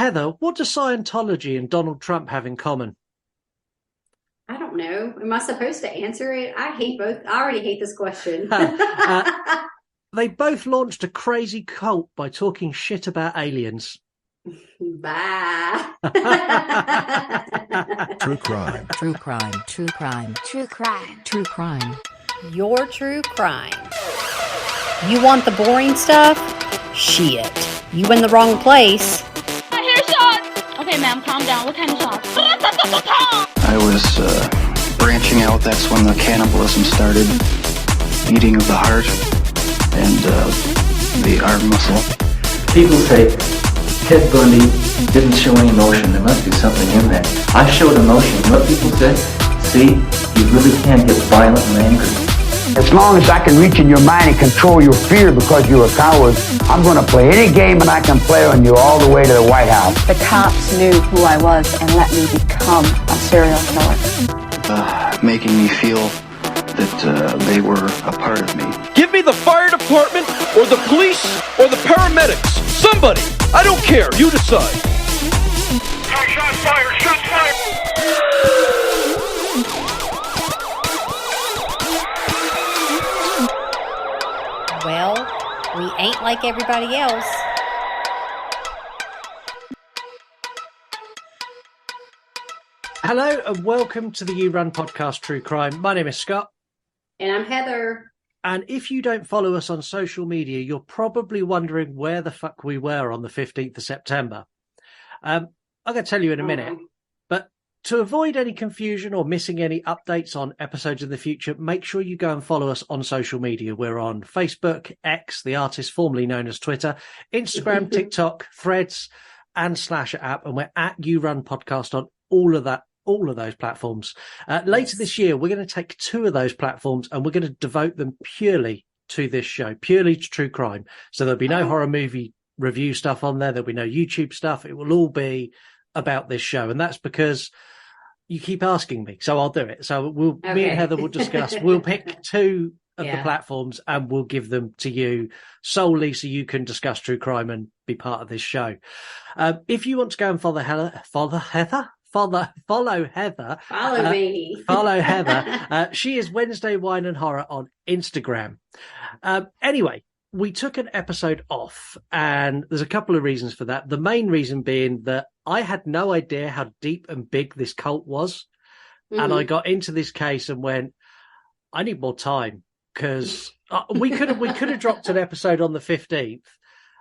Heather, what do Scientology and Donald Trump have in common? I don't know. Am I supposed to answer it? I hate both. I already hate this question. They both launched a crazy cult by talking shit about aliens. Bye. True crime. True crime. True crime. True crime. True crime. Your true crime. You want the boring stuff? Shit. You in the wrong place. I hear shots! Okay, ma'am, calm down. What kind of shots? I was branching out. That's when the cannibalism started. Eating of the heart and the arm muscle. People say Ted Bundy didn't show any emotion. There must be something in there. I showed emotion. You know what people say? See, you really can get violent and angry. As long as I can reach in your mind and control your fear because you're a coward, I'm going to play any game I can play on you all the way to the White House. The cops knew who I was and let me become a serial killer. Making me feel that they were a part of me. Give me the fire department or the police or the paramedics. Somebody. I don't care. You decide. Shots fired. Shots fired. Well, we ain't like everybody else. Hello and welcome to the You Run podcast True Crime. My name is Scott. And I'm Heather. And if you don't follow us on social media, you're probably wondering where the fuck we were on the 15th of September. I'm going to tell you in a minute. But to avoid any confusion or missing any updates on episodes in the future, make sure you go and follow us on social media. We're on Facebook, X, the artist formerly known as Twitter, Instagram, TikTok, Threads, and /app. And we're at You Run Podcast on all of those platforms. Later this year, we're going to take two of those platforms and we're going to devote them purely to this show, purely to true crime. So there'll be no horror movie review stuff on there. There'll be no YouTube stuff. It will all be about this show. And that's because you keep asking me, so I'll do it. So me and Heather will discuss. We'll pick two of the platforms and we'll give them to you solely so you can discuss true crime and be part of this show. If you want to go and follow Heather. Follow Heather. Follow me. Follow Heather. She is Wednesday Wine and Horror on Instagram. Anyway, we took an episode off, and there's a couple of reasons for that. The main reason being that I had no idea how deep and big this cult was. Mm-hmm. And I got into this case and went, I need more time because we could have dropped an episode on the 15th.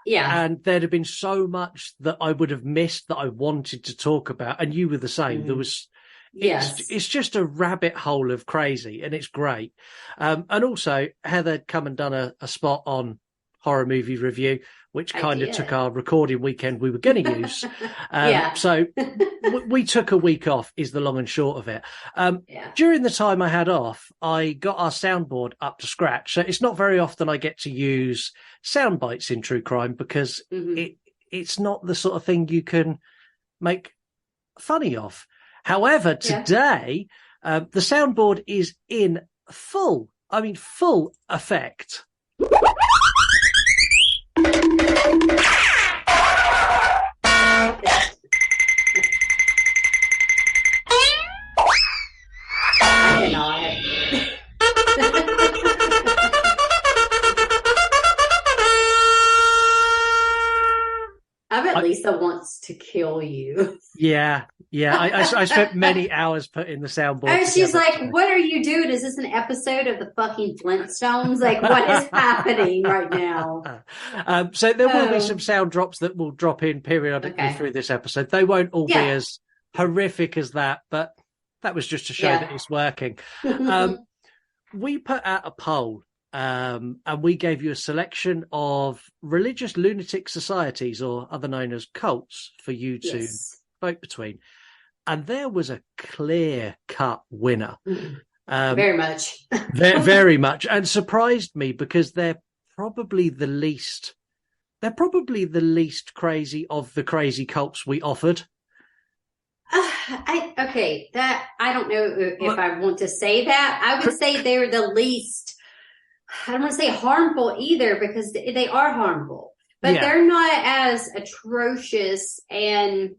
Yeah. And there'd have been so much that I would have missed that I wanted to talk about. And you were the same. There was, it's just a rabbit hole of crazy and it's great. And also Heather had come and done a spot on horror movie review, which kind of took our recording weekend we were going to use. So we took a week off is the long and short of it. During the time I had off, I got our soundboard up to scratch. So it's not very often I get to use sound bites in true crime because it's not the sort of thing you can make funny of. However, today, the soundboard is in full effect. Lisa wants to kill you. Yeah. I spent many hours putting the soundboard. And she's like, "What are you doing? Is this an episode of the fucking Flintstones? Like, what is happening right now?" So there will be some sound drops that will drop in periodically through this episode. They won't all be as horrific as that, but that was just to show that it's working. We put out a poll. And we gave you a selection of religious lunatic societies, or other known as cults, for you to vote between. And there was a clear-cut winner. Very much. Very much. And surprised me because they're probably the least crazy of the crazy cults we offered. I don't know if I want to say that. I would say they're the least, I don't want to say harmful either because they are harmful. but Yeah. they're not as atrocious. And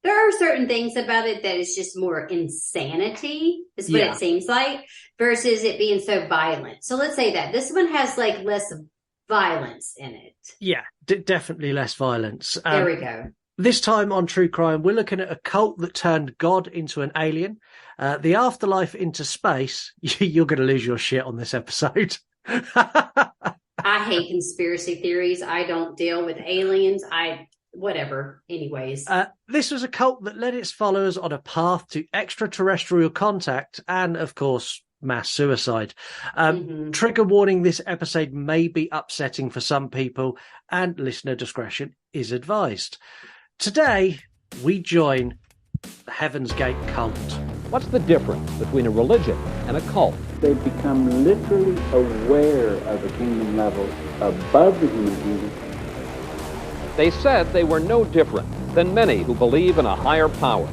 there are certain things about it that is just more insanity, is what Yeah. it seems like, versus it being so violent. So let's say that this one has like less violence in it. Yeah, definitely less violence. There we go. This time on True Crime, we're looking at a cult that turned God into an alien, the afterlife into space. You're going to lose your shit on this episode. I hate conspiracy theories. I don't deal with aliens. Whatever. Anyways. This was a cult that led its followers on a path to extraterrestrial contact and, of course, mass suicide. Trigger warning, this episode may be upsetting for some people and listener discretion is advised. Today, we join the Heaven's Gate cult. What's the difference between a religion and a cult? They've become literally aware of a kingdom level above the human being. They said they were no different than many who believe in a higher power.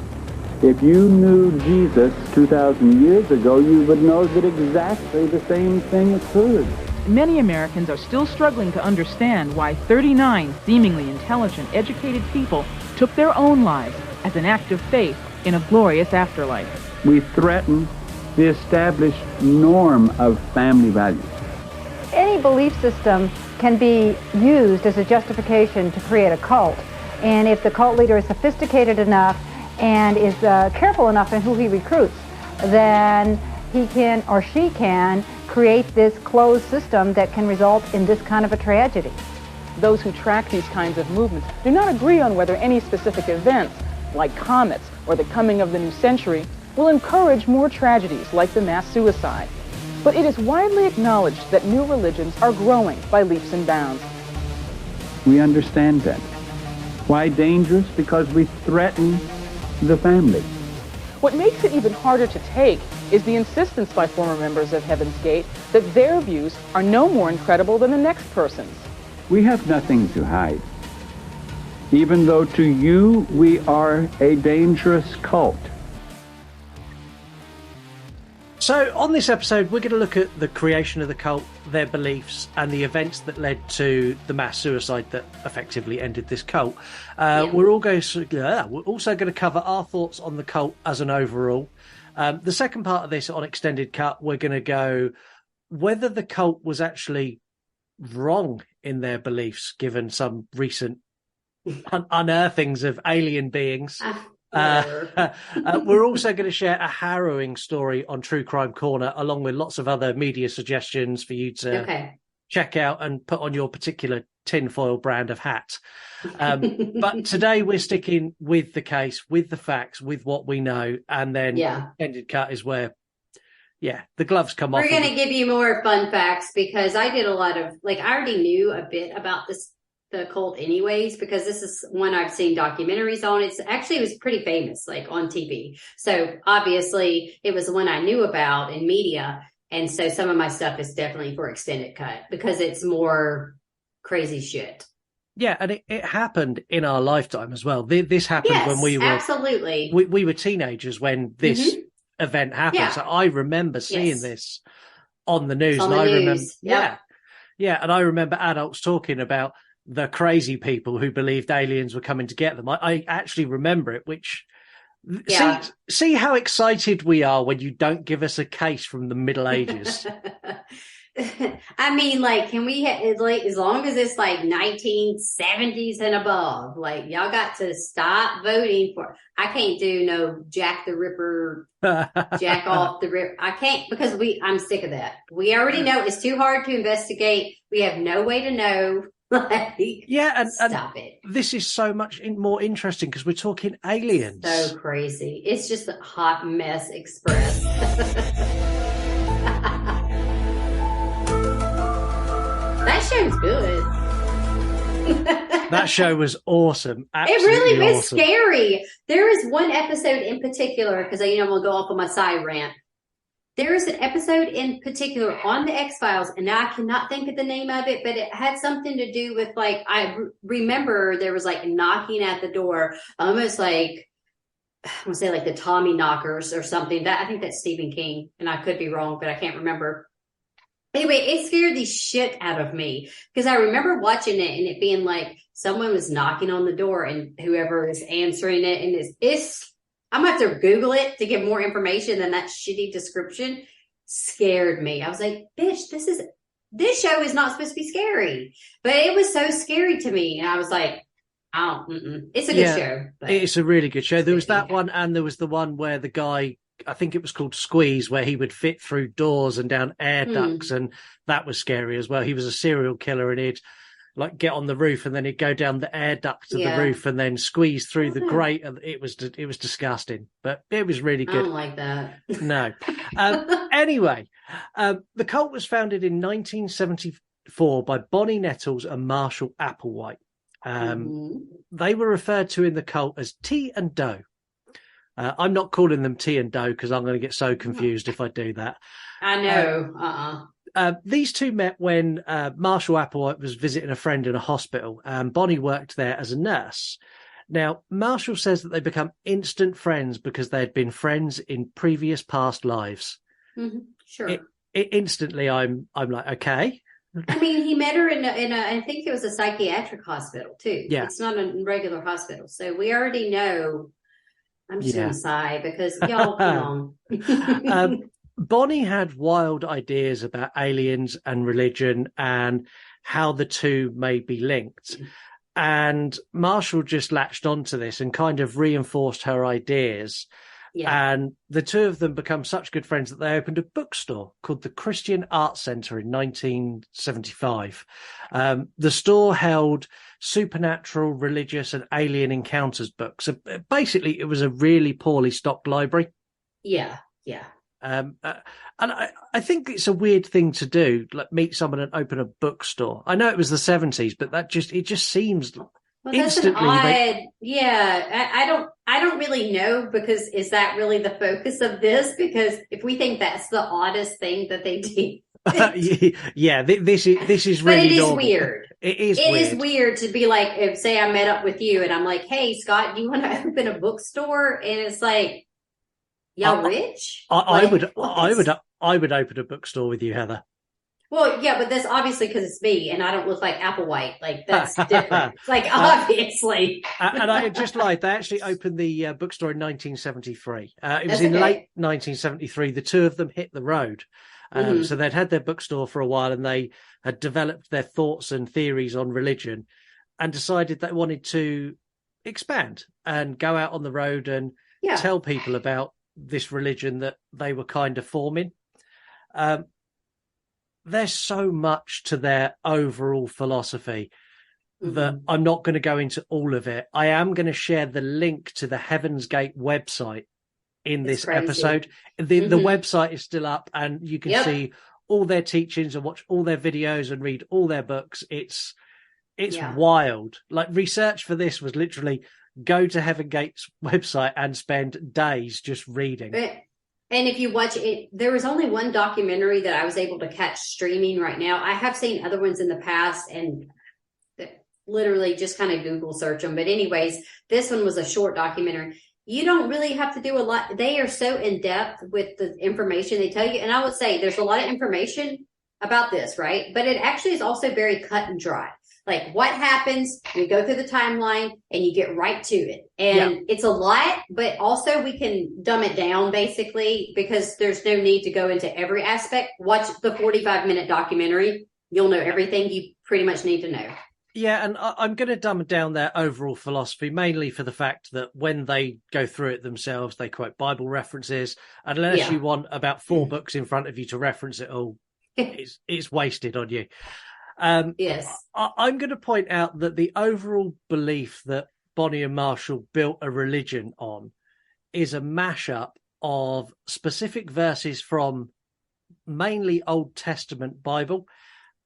If you knew Jesus 2,000 years ago, you would know that exactly the same thing occurred. Many Americans are still struggling to understand why 39 seemingly intelligent, educated people took their own lives as an act of faith in a glorious afterlife. We threaten the established norm of family values. Any belief system can be used as a justification to create a cult. And if the cult leader is sophisticated enough and is careful enough in who he recruits, then he can or she can create this closed system that can result in this kind of a tragedy. Those who track these kinds of movements do not agree on whether any specific events, like comets or the coming of the new century, will encourage more tragedies like the mass suicide. But it is widely acknowledged that new religions are growing by leaps and bounds. We understand that. Why dangerous? Because we threaten the family. What makes it even harder to take is the insistence by former members of Heaven's Gate that their views are no more incredible than the next person's. We have nothing to hide. Even though to you we are a dangerous cult. So on this episode, we're going to look at the creation of the cult, their beliefs, and the events that led to the mass suicide that effectively ended this cult. We're also going to cover our thoughts on the cult as an overall. The second part of this on Extended Cut, we're going to go whether the cult was actually wrong in their beliefs, given some recent unearthings of alien beings. We're also going to share a harrowing story on True Crime Corner, along with lots of other media suggestions for you to check out and put on your particular tinfoil brand of hat. But today we're sticking with the case, with the facts, with what we know, and then Extended Cut is where, the gloves come off. We're going to give you more fun facts because I did a lot of, I already knew a bit about the cult anyways, because this is one I've seen documentaries on. It was pretty famous, on TV. So obviously it was the one I knew about in media. And so some of my stuff is definitely for Extended Cut because it's more crazy shit. Yeah, and it happened in our lifetime as well. This happened when we were absolutely we were teenagers when this event happened. Yeah. So I remember seeing this on the news, on and the I news. remember, and I remember adults talking about the crazy people who believed aliens were coming to get them. I actually remember it. Which see how excited we are when you don't give us a case from the Middle Ages. I mean, can we as long as it's 1970s and above, y'all got to stop voting for. I can't do no Jack the Ripper, Jack off the Ripper. I can't because I'm sick of that. We already know it's too hard to investigate. We have no way to know. Stop it. This is so much more interesting because we're talking aliens. So crazy. It's just a hot mess express. That show's good. That show was awesome. Absolutely it really was awesome. scary. There is one episode in particular, because I'm going to go off on my side rant. There is an episode in particular on the X-Files, and now I cannot think of the name of it, but it had something to do with I remember there was knocking at the door, almost I want to say the Tommy knockers or something. That I think that's Stephen King, and I could be wrong, but I can't remember. Anyway, it scared the shit out of me because I remember watching it and it being like someone was knocking on the door and whoever is answering it, and I'm gonna have to Google it to get more information than that shitty description. Scared me. I was like, bitch, this show is not supposed to be scary, but it was so scary to me, and I was like, it's a good show. It's a really good show. There was that one, and there was the one where the guy, I think it was called Squeeze, where he would fit through doors and down air ducts, and that was scary as well. He was a serial killer, and he'd like get on the roof and then he'd go down the air duct to the roof and then squeeze through the grate, and it was disgusting, but it was really good. I don't like that. No. Anyway, the cult was founded in 1974 by Bonnie Nettles and Marshall Applewhite. They were referred to in the cult as T and Doe. I'm not calling them T and Doe because I'm going to get so confused if I do that. I know. These two met when Marshall Applewhite was visiting a friend in a hospital, and Bonnie worked there as a nurse. Now, Marshall says that they become instant friends because they had been friends in previous past lives. Sure. Instantly, I'm like, okay. I mean, he met her in a I think it was a psychiatric hospital too. Yeah. It's not a regular hospital. So we already know. I'm just going to sigh because y'all, come on. Bonnie had wild ideas about aliens and religion and how the two may be linked. And Marshall just latched onto this and kind of reinforced her ideas. Yeah. And the two of them become such good friends that they opened a bookstore called the Christian Art Center in 1975. The store held supernatural, religious, and alien encounters books. So basically, it was a really poorly stocked library. Yeah. And I think it's a weird thing to do, like meet someone and open a bookstore. I know it was the 70s, but it just seems instantly. I don't really know, because is that really the focus of this? Because if we think that's the oddest thing that they do. This is really but it is normal. Weird. It is weird to be like, if say I met up with you and I'm like, hey Scott, do you want to open a bookstore? And it's like, y'all rich? I would open a bookstore with you, Heather. Well, yeah, but that's obviously because it's me and I don't look like Applewhite. Like, that's different. Like, obviously. And I just lied. They actually opened the bookstore in 1973. It was in late 1973. The two of them hit the road. So they'd had their bookstore for a while, and they had developed their thoughts and theories on religion and decided they wanted to expand and go out on the road and tell people about this religion that they were kind of forming. There's so much to their overall philosophy that I'm not going to go into all of it. I am going to share the link to the Heaven's Gate website in this episode. The website is still up, and you can see all their teachings and watch all their videos and read all their books. It's wild. Like, research for this was literally go to Heaven Gate's website and spend days just reading. And if you watch it, there was only one documentary that I was able to catch streaming right now. I have seen other ones in the past and literally just kind of Google search them. But anyways, this one was a short documentary. You don't really have to do a lot. They are so in depth with the information they tell you. And I would say there's a lot of information about this, right? But it actually is also very cut and dry. Like, what happens, you go through the timeline and you get right to it. And it's a lot, but also we can dumb it down basically, because there's no need to go into every aspect. Watch the 45-minute documentary. You'll know everything you pretty much need to know. Yeah, and I'm going to dumb down their overall philosophy, mainly for the fact that when they go through it themselves, they quote Bible references. Unless you want about 4 books in front of you to reference it all, it's wasted on you. Yes. I'm going to point out that the overall belief that Bonnie and Marshall built a religion on is a mashup of specific verses from mainly Old Testament Bible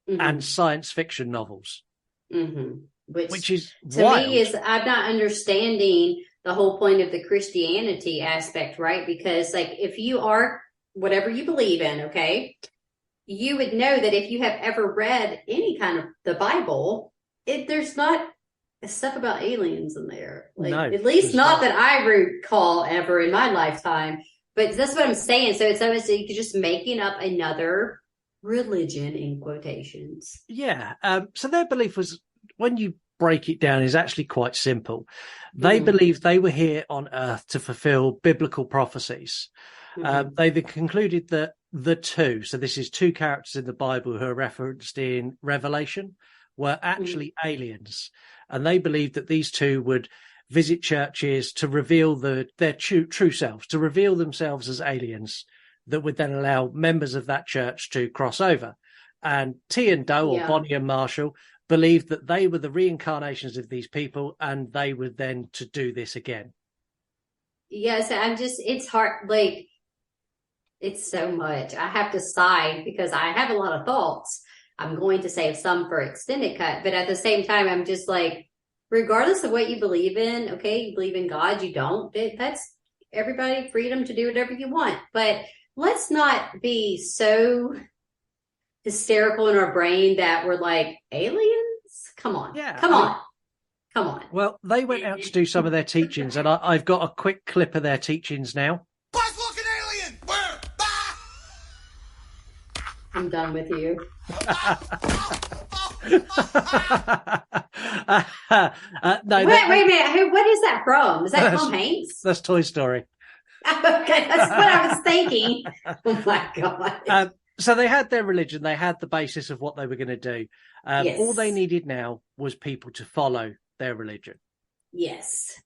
and science fiction novels. Which is to wild. me is I'm not understanding the whole point of the Christianity aspect, right? Because like, if you are whatever you believe in, okay, you would know that if you have ever read any kind of the Bible, there's not stuff about aliens in there. Like, no, at least not that I recall ever in my lifetime. But that's what I'm saying. So it's almost like you're just making up another religion in quotations. Yeah. So their belief was, when you break it down, is actually quite simple. They believed they were here on earth to fulfill biblical prophecies. They then concluded that the two, so this is two characters in the Bible who are referenced in Revelation, were actually aliens. And they believed that these two would visit churches to reveal their true selves, to reveal themselves as aliens that would then allow members of that church to cross over. And T and Doe, or Bonnie and Marshall, believed that they were the reincarnations of these people, and they were then to do this again. Yes, it's hard, like, it's so much. I have to side because I have a lot of thoughts. I'm going to save some for extended cut, but at the same time, I'm just like, regardless of what you believe in, okay, you believe in God, you don't, that's everybody freedom to do whatever you want. But let's not be so hysterical in our brain that we're like, aliens? Come on. Come on. Well, they went out to do some of their teachings, and I've got a quick clip of their teachings now. I'm done with you. No, wait a minute. What is that from? Is that Tom Hanks? That's Toy Story. Okay, that's what I was thinking. Oh my God. So they had their religion. They had the basis of what they were going to do. Yes. All they needed now was people to follow their religion. Yes.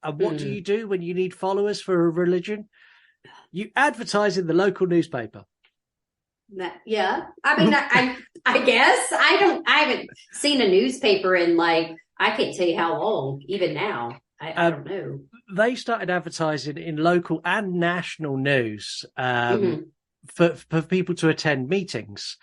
And what do you do when you need followers for a religion? You advertise in the local newspaper. Yeah. I mean, I guess I haven't seen a newspaper in, like, I can't tell you how long, even now. I don't know. They started advertising in local and national news for people to attend meetings.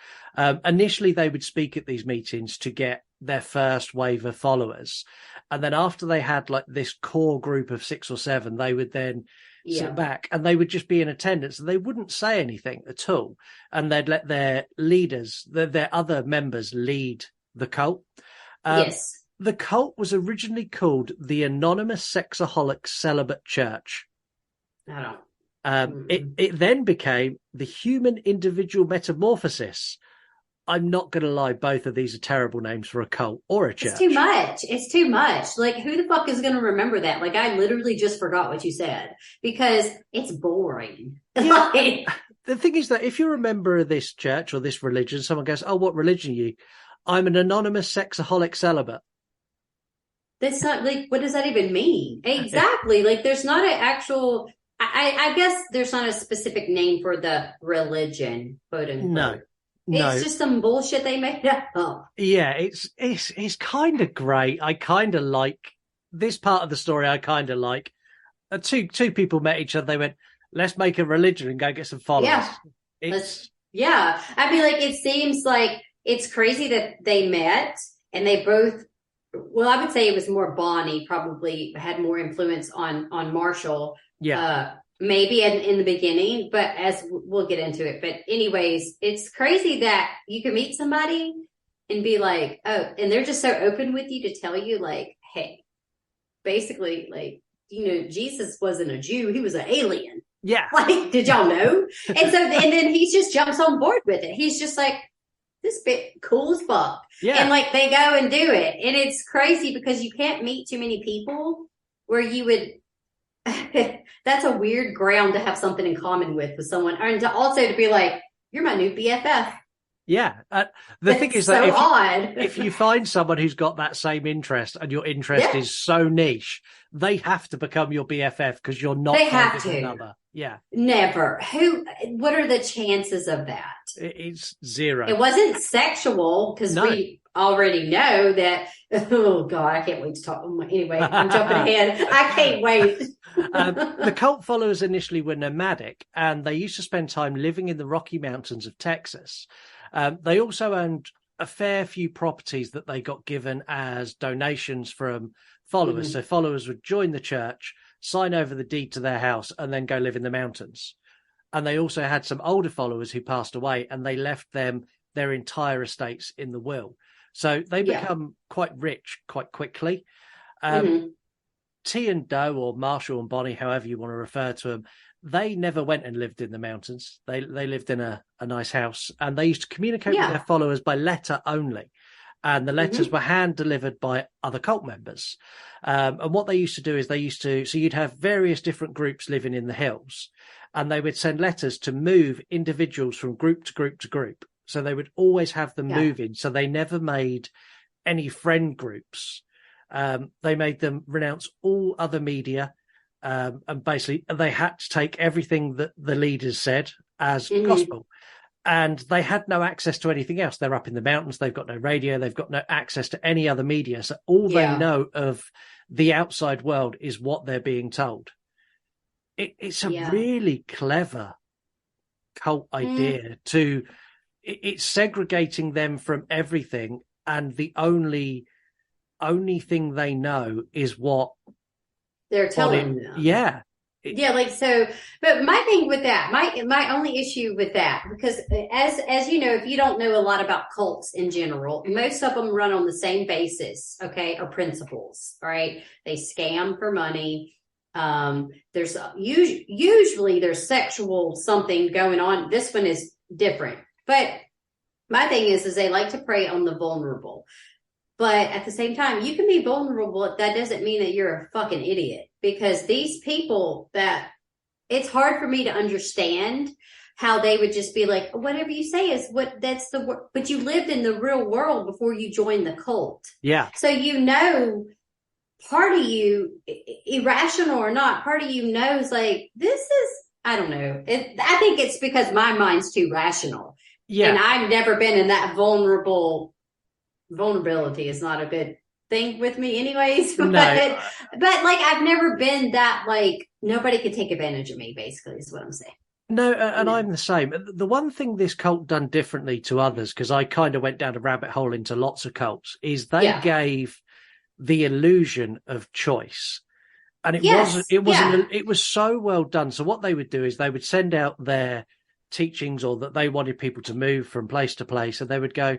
Initially, they would speak at these meetings to get their first wave of followers. And then after they had like this core group of 6 or 7, they would then sit back and they would just be in attendance, and they wouldn't say anything at all. And they'd let their leaders, their other members, lead the cult. Yes. The cult was originally called the Anonymous Sexaholic Celibate Church. I don't. It then became the Human Individual Metamorphosis. I'm not going to lie, both of these are terrible names for a cult or a church. It's too much. It's too much. Like, who the fuck is going to remember that? Like, I literally just forgot what you said because it's boring. Yeah. The thing is that if you're a member of this church or this religion, someone goes, "Oh, what religion are you?" "I'm an anonymous sexaholic celibate." That's not, like, what does that even mean? Exactly. Like, there's not an actual, I guess there's not a specific name for the religion, quote unquote. No. It's just some bullshit they made up. Yeah, it's kind of great. I kind of like this part of the story. I kind of like two people met each other. They went, "Let's make a religion and go get some followers." Yeah. I mean, like, it seems like it's crazy that they met and they both, well, I would say it was more Bonnie probably had more influence on Marshall. Yeah. Maybe in the beginning, but as we'll get into it. But anyways, it's crazy that you can meet somebody and be like, oh, and they're just so open with you to tell you, like, hey, basically, like, you know, Jesus wasn't a Jew. He was an alien. Yeah. Like, did y'all know? And then he just jumps on board with it. He's just like, this bit cool as fuck. Yeah. And like, they go and do it. And it's crazy because you can't meet too many people where you would, that's a weird ground to have something in common with someone, and to also to be like, you're my new BFF. Yeah. The thing is that odd. if you find someone who's got that same interest and your interest is so niche, they have to become your BFF because you're not. They have to. Another. Yeah. Never. What are the chances of that? It's 0. It wasn't sexual because we already know that. Oh God, I can't wait to talk. Anyway, I'm jumping ahead. I can't wait. The cult followers initially were nomadic, and they used to spend time living in the Rocky Mountains of Texas. They also owned a fair few properties that they got given as donations from followers. Mm-hmm. So followers would join the church, sign over the deed to their house, and then go live in the mountains. And they also had some older followers who passed away, and they left them their entire estates in the will. So they become quite rich quite quickly. T and Doe, or Marshall and Bonnie, however you want to refer to them, they never went and lived in the mountains. They lived in a nice house, and they used to communicate with their followers by letter only. And the letters were hand delivered by other cult members. And what they used to do is so you'd have various different groups living in the hills, and they would send letters to move individuals from group to group to group. So they would always have them moving. So they never made any friend groups. They made them renounce all other media. And basically they had to take everything that the leaders said as gospel. And they had no access to anything else. They're up in the mountains. They've got no radio. They've got no access to any other media. So all they know of the outside world is what they're being told. It's a really clever cult idea it's segregating them from everything. And the only thing they know is what they're telling them. Yeah. But my thing with that, my only issue with that, because as you know, if you don't know a lot about cults in general, most of them run on the same basis, or principles, right? They scam for money. There's usually there's sexual something going on. This one is different, but my thing is they like to prey on the vulnerable. But at the same time, you can be vulnerable. That doesn't mean that you're a fucking idiot, because these people it's hard for me to understand how they would just be like, whatever you say is but you lived in the real world before you joined the cult. Yeah. So, part of you, irrational or not, part of you knows like, this is, I don't know. I think it's because my mind's too rational. Yeah. And I've never been in that vulnerability is not a good thing with me anyways, but like I've never been that, like, nobody could take advantage of me, basically, is what I'm saying. No, and I'm the same. The one thing this cult done differently to others, because I kind of went down a rabbit hole into lots of cults, is they gave the illusion of choice. And it was so well done. So what they would do is they would send out their teachings, or that they wanted people to move from place to place, and they would go,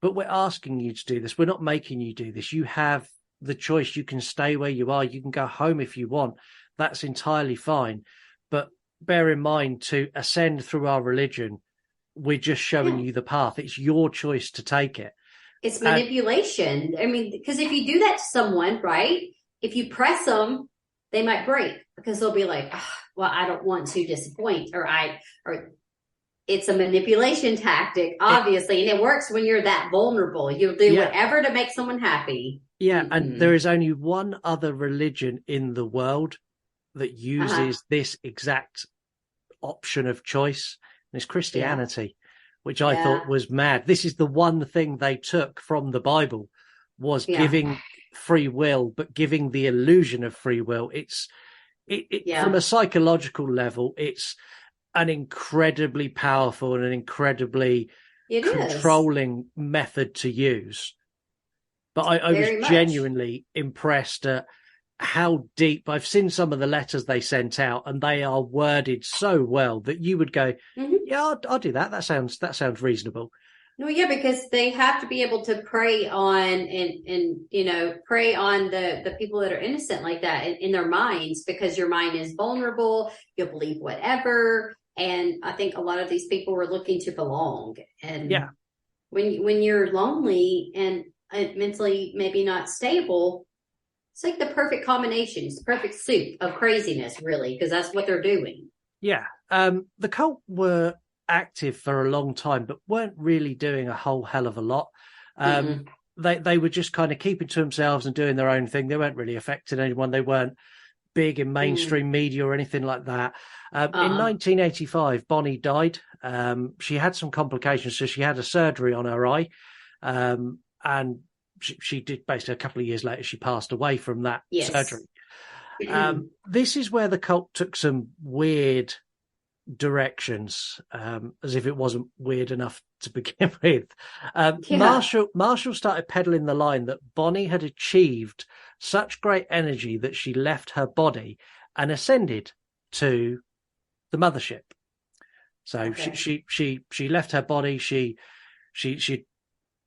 but we're asking you to do this. We're not making you do this. You have the choice. You can stay where you are. You can go home if you want. That's entirely fine. But bear in mind, to ascend through our religion, we're just showing you the path. It's your choice to take it. It's manipulation. I mean, because if you do that to someone, right, if you press them, they might break, because they'll be like, well, I don't want to disappoint, or it's a manipulation tactic, obviously, and it works when you're that vulnerable. You'll do whatever to make someone happy. Yeah, and there is only one other religion in the world that uses this exact option of choice, and it's Christianity, which I thought was mad. This is the one thing they took from the Bible, was giving free will, but giving the illusion of free will. From a psychological level, it's an incredibly powerful and an incredibly controlling method to use. But I was genuinely impressed at how deep. I've seen some of the letters they sent out, and they are worded so well that you would go, yeah, I'll do that. That sounds reasonable. No, yeah, because they have to be able to prey on prey on the people that are innocent like that in their minds, because your mind is vulnerable. You'll believe whatever. And I think a lot of these people were looking to belong. And when you're lonely and mentally maybe not stable, it's like the perfect combination. It's the perfect soup of craziness, really, because that's what they're doing. Yeah. The cult were active for a long time, but weren't really doing a whole hell of a lot. They were just kind of keeping to themselves and doing their own thing. They weren't really affecting anyone. They weren't big in mainstream media or anything like that. In 1985, Bonnie died. She had some complications, so she had a surgery on her eye, and she did basically a couple of years later, she passed away from that surgery. This is where the cult took some weird directions, as if it wasn't weird enough to begin with. Marshall started peddling the line that Bonnie had achieved such great energy that she left her body and ascended to the mothership. So she left her body. She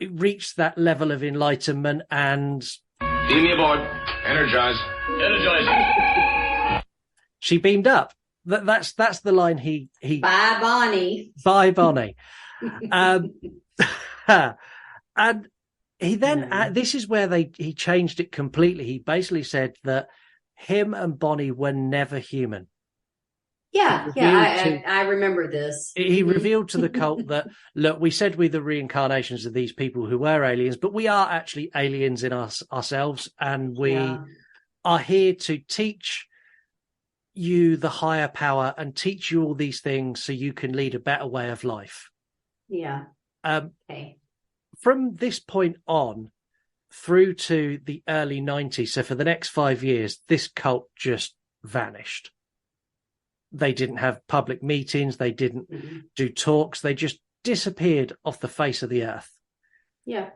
reached that level of enlightenment and Beam me aboard. Energize. Energizing. She beamed up. That's the line he Bye, Bonnie. Bye, Bonnie. And he then this is where he changed it completely. He basically said that him and Bonnie were never human. I remember this. He revealed to the cult that, look, we said we're the reincarnations of these people who were aliens, but we are actually aliens in ourselves, and we are here to teach you the higher power and teach you all these things so you can lead a better way of life. Yeah. Okay. From this point on through to the early 90s, so for the next 5 years, this cult just vanished. They didn't have public meetings. They didn't do talks. They just disappeared off the face of the earth. Yeah.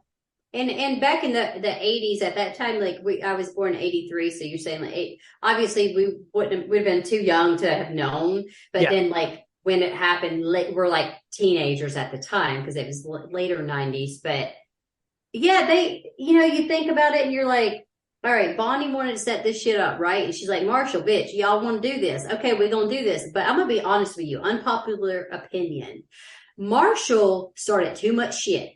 And back in the 80s, at that time, like I was born in 83. So you're saying like obviously we'd have been too young to have known. But then like when it happened, we're like teenagers at the time because it was later 90s. But yeah, you think about it and you're like, all right, Bonnie wanted to set this shit up, right? And she's like, Marshall, bitch, y'all want to do this. Okay, we're going to do this. But I'm going to be honest with you. Unpopular opinion. Marshall started too much shit.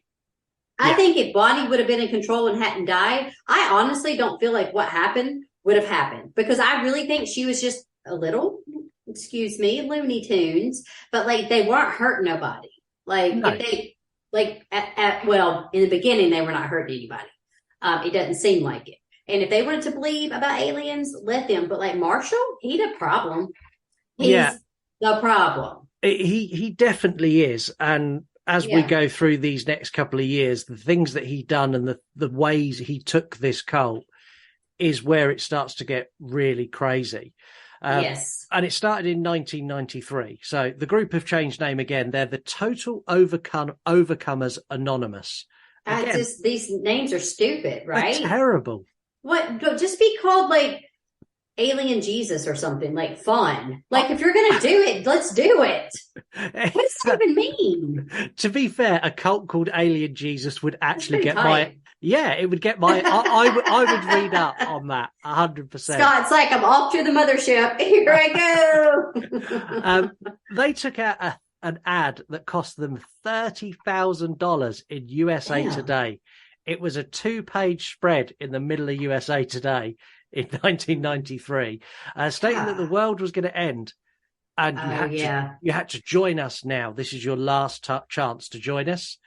I think if Bonnie would have been in control and hadn't died, I honestly don't feel like what happened would have happened. Because I really think she was just a little, excuse me, Looney Tunes. But like they weren't hurting nobody. Like if they, like well, in the beginning, they were not hurting anybody. It doesn't seem like it. And if they wanted to believe about aliens, let them. But like Marshall, he's a problem. He's the problem. He definitely is. And as we go through these next couple of years, the things that he done and the ways he took this cult is where it starts to get really crazy. Yes. And it started in 1993. So the group have changed name again. They're the Total Overcomers Anonymous. Again, these names are stupid, right? They're terrible. What? Just be called like Alien Jesus or something, like fun. Like if you're going to do it, let's do it. What does that even mean? To be fair, a cult called Alien Jesus would actually get my... Yeah, it would get my... I would read up on that 100%. Scott's like, I'm off to the mothership. Here I go. They took out an ad that cost them $30,000 in USA Today. It was a 2-page spread in the middle of USA Today in 1993, stating that the world was going to end. And you had to join us now. This is your last chance to join us.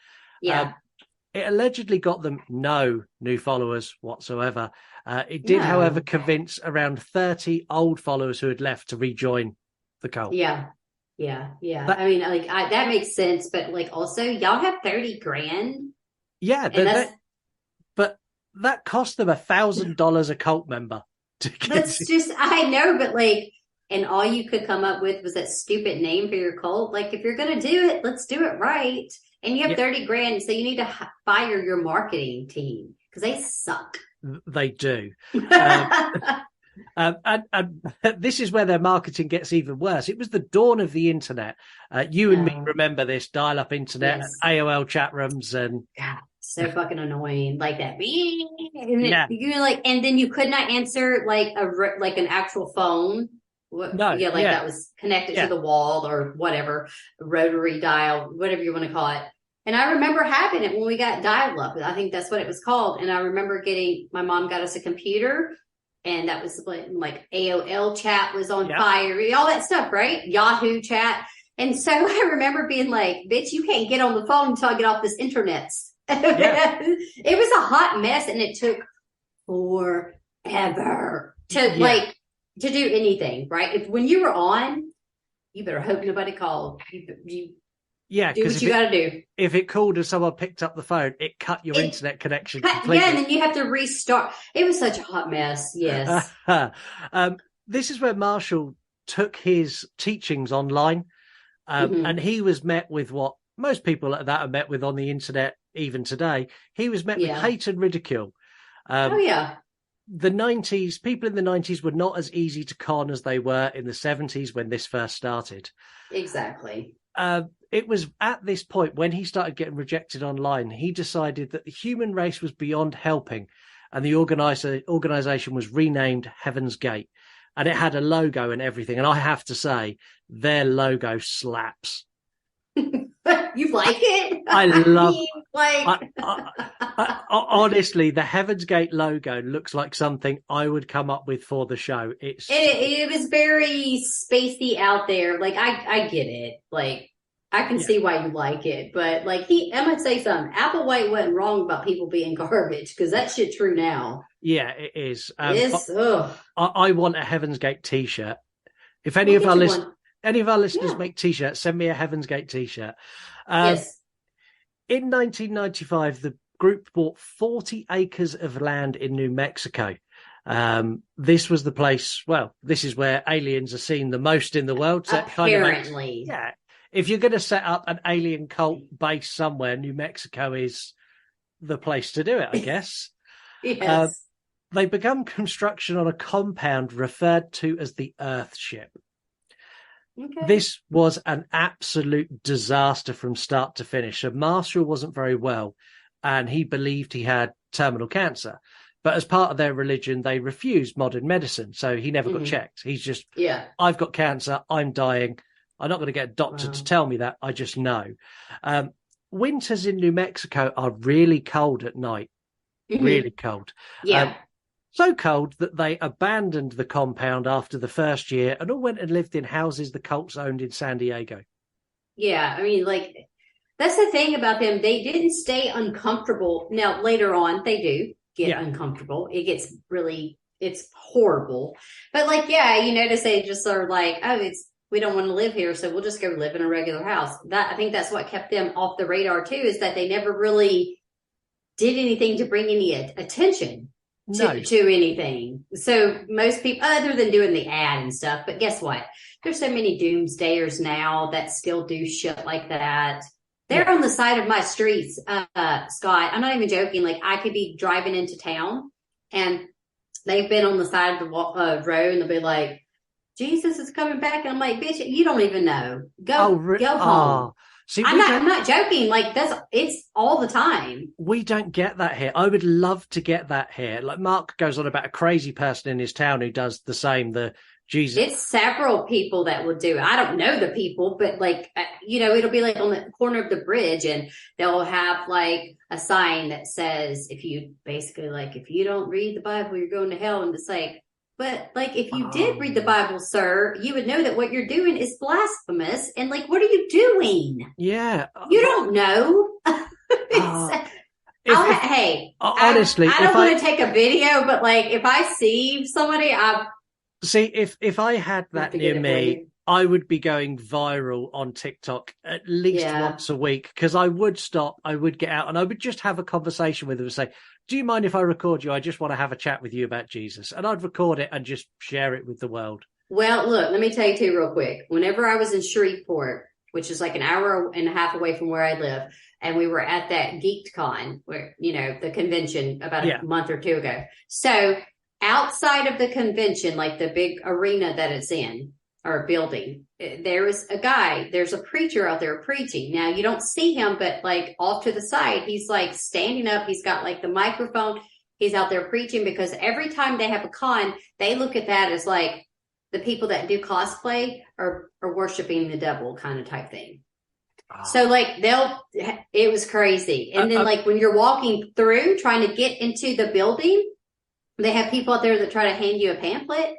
Yeah. It allegedly got them no new followers whatsoever. It did, however, convince around 30 old followers who had left to rejoin the cult. Yeah. I mean, like that makes sense. But like also, y'all have $30,000. Yeah. But that cost them $1,000 a cult member. I know, but like, and all you could come up with was that stupid name for your cult. Like, if you're going to do it, let's do it right. And you have $30,000, so you need to fire your marketing team because they suck. They do. And this is where their marketing gets even worse. It was the dawn of the internet. You and me remember this dial-up internet, and AOL chat rooms, and so fucking annoying, like that. You like, and then you could not answer like an actual phone. That was connected to the wall or whatever, rotary dial, whatever you want to call it. And I remember having it when we got dial-up. I think that's what it was called. And I remember my mom got us a computer. And that was like AOL chat was on fire, all that stuff, right? Yahoo chat. And so I remember being like, bitch, you can't get on the phone until I get off this internet. It was a hot mess and it took forever to to do anything, right? When you were on, you better hope nobody called. You do what you got to do. If it called and someone picked up the phone, it cut your internet connection completely. Yeah, and then you have to restart. It was such a hot mess. Yes. This is where Marshall took his teachings online, and he was met with what most people like that are met with on the internet even today. He was met with hate and ridicule. The 90s, people in the 90s were not as easy to con as they were in the 70s when this first started. Exactly. It was at this point when he started getting rejected online, he decided that the human race was beyond helping, and the organization was renamed Heaven's Gate. and it had a logo and everything. And I have to say, their logo slaps. You like it? I love. mean, like, Honestly, the Heaven's Gate logo looks like something I would come up with for the show. it was very spacey out there. Like, I get it. Like, I can see why you like it, but like, I'm gonna say something. Applewhite wasn't wrong about people being garbage, because that shit true now. Yeah, it is. I want a Heaven's Gate T-shirt. If any of our listeners make T-shirts, send me a Heaven's Gate T-shirt. Yes. In 1995, the group bought 40 acres of land in New Mexico. This was the place. Well, this is where aliens are seen the most in the world. So apparently, if you're going to set up an alien cult base somewhere, New Mexico is the place to do it, I guess. Yes. They began construction on a compound referred to as the Earthship. Okay. This was an absolute disaster from start to finish. So Marshall wasn't very well, and he believed he had terminal cancer. But as part of their religion, they refused modern medicine. So he never got checked. He's just, I've got cancer. I'm dying. I'm not going to get a doctor to tell me that. I just know. Winters in New Mexico are really cold at night. Really cold. Yeah. So cold that they abandoned the compound after the first year and all went and lived in houses the cults owned in San Diego. Yeah, I mean, like, that's the thing about them. They didn't stay uncomfortable. Now, later on, they do get uncomfortable. It gets really, it's horrible. But, like, you notice they just are like, we don't want to live here, so we'll just go live in a regular house. I think that's what kept them off the radar, too, is that they never really did anything to bring any attention to anything. So most people, other than doing the ad and stuff, but guess what? There's so many doomsdayers now that still do shit like that. They're on the side of my streets, Scott. I'm not even joking. Like, I could be driving into town and they've been on the side of the road and they'll be like, Jesus is coming back. And I'm like, bitch, you don't even know. Go home. See, I'm not joking. Like, it's all the time. We don't get that here. I would love to get that here. Like, Mark goes on about a crazy person in his town who does the same. The Jesus. It's several people that will do it. I don't know the people, but like, it'll be like on the corner of the bridge and they'll have like a sign that says, if you don't read the Bible, you're going to hell. And it's like, but like, if you did read the Bible, sir, you would know that what you're doing is blasphemous. And like, what are you doing? Yeah. You don't know. Honestly, I don't want to take a video, but like, if I see somebody, if I had that near me, I would be going viral on TikTok at least once a week, because I would stop, I would get out and I would just have a conversation with them and say, do you mind if I record you? I just want to have a chat with you about Jesus. And I'd record it and just share it with the world. Well, look, let me tell you too real quick. Whenever I was in Shreveport, which is like an hour and a half away from where I live, and we were at that GeekCon, where, the convention about a month or two ago. So outside of the convention, like the big arena that it's in, or building, there's a preacher out there preaching. Now, you don't see him, but like off to the side, he's like standing up. He's got like the microphone. He's out there preaching, because every time they have a con, they look at that as like the people that do cosplay are worshiping the devil kind of type thing. So like it was crazy. And then like when you're walking through trying to get into the building, they have people out there that try to hand you a pamphlet.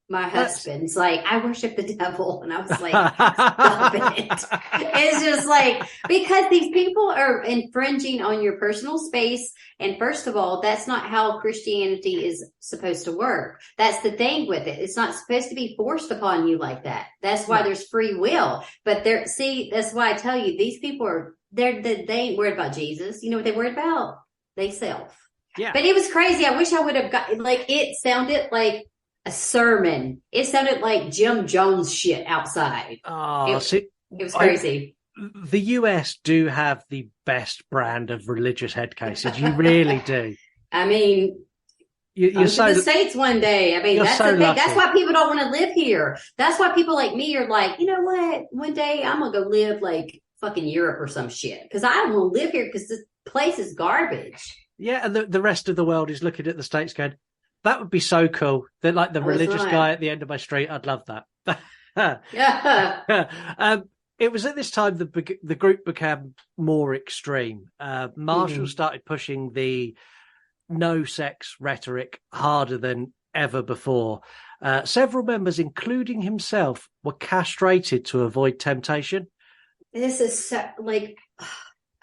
My husband's like, I worship the devil. And I was like, stop it. It's just like, because these people are infringing on your personal space. And first of all, that's not how Christianity is supposed to work. That's the thing with it. It's not supposed to be forced upon you like that. That's why there's free will. But that's why I tell you, these people they ain't worried about Jesus. You know what they worried about? They self. Yeah. But it was crazy. I wish I would have got, like, it sounded like a sermon. It sounded like Jim Jones shit outside. It was crazy. The US do have the best brand of religious head cases. You really do. I mean, you're so the States one day. I mean, that's the thing. Lucky. That's why people don't want to live here. That's why people like me are like, you know what? One day I'm gonna go live like fucking Europe or some shit, because I don't want to live here because this place is garbage. Yeah, and the rest of the world is looking at the States going, That would be so cool. They're like the I was religious right. guy at the end of my street. I'd love that. Yeah. It was at this time the group became more extreme. Marshall started pushing the no sex rhetoric harder than ever before. Several members, including himself, were castrated to avoid temptation. This is so, like,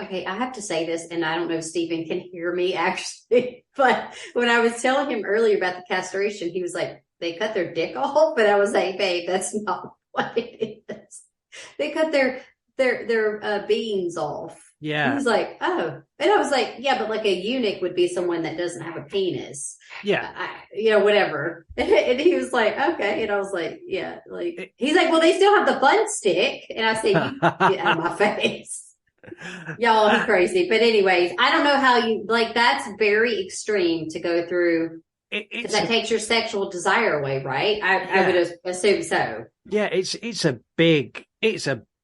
okay, I have to say this, and I don't know if Stephen can hear me actually, but when I was telling him earlier about the castration, he was like, they cut their dick off, but I was like, babe, that's not what it is. They cut their beans off. Yeah. He was like, oh. And I was like, yeah, but like a eunuch would be someone that doesn't have a penis. Yeah. Whatever. And he was like, okay. And I was like, yeah. Like, he's like, well, they still have the fun stick. And I said, you get out of my face. Y'all are crazy. But anyways, I don't know how you, like, that's very extreme to go through. Because that takes your sexual desire away, right? I would assume so. Yeah, it's a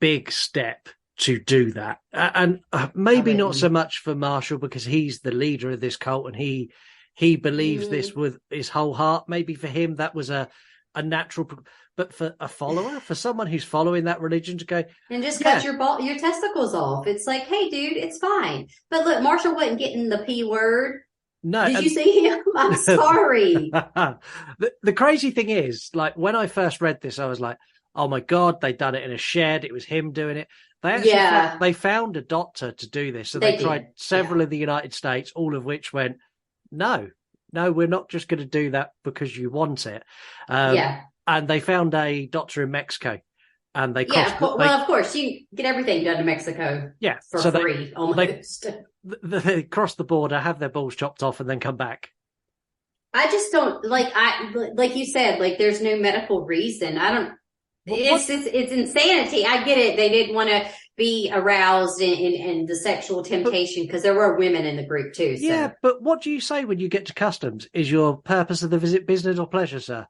big step to do that, and maybe not so much for Marshall because he's the leader of this cult and he believes this with his whole heart. Maybe for him that was a natural, but for a follower, for someone who's following that religion to go and just cut your testicles off, it's like, hey, dude, it's fine. But look, Marshall wasn't getting the P word. No, did you see him? I'm sorry. The crazy thing is, like, when I first read this, I was like, oh my God, they'd done it in a shed. It was him doing it. They actually they found a doctor to do this. So they tried several in the United States, all of which went, no, we're not just going to do that because you want it. And they found a doctor in Mexico. And they of course, you get everything done in Mexico for free, almost. They cross the border, have their balls chopped off, and then come back. I just don't like you said, like there's no medical reason. I don't. It's insanity. I get it. They didn't want to be aroused in the sexual temptation because there were women in the group too. So. Yeah, but what do you say when you get to customs? Is your purpose of the visit business or pleasure, sir?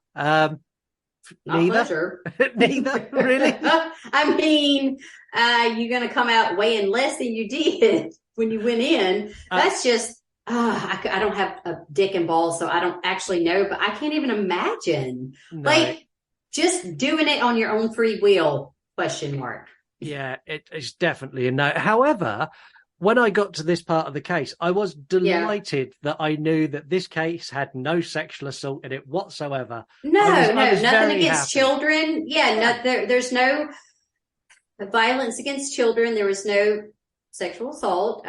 Neither. Pleasure. Neither, really. I mean, you're going to come out weighing less than you did when you went in. That's just. I don't have a dick and balls, so I don't actually know. But I can't even imagine, like, just doing it on your own free will? Question mark. Yeah, it's definitely a no. However, when I got to this part of the case, I was delighted that I knew that this case had no sexual assault in it whatsoever. No, nothing against children. There's no violence against children. There was no sexual assault.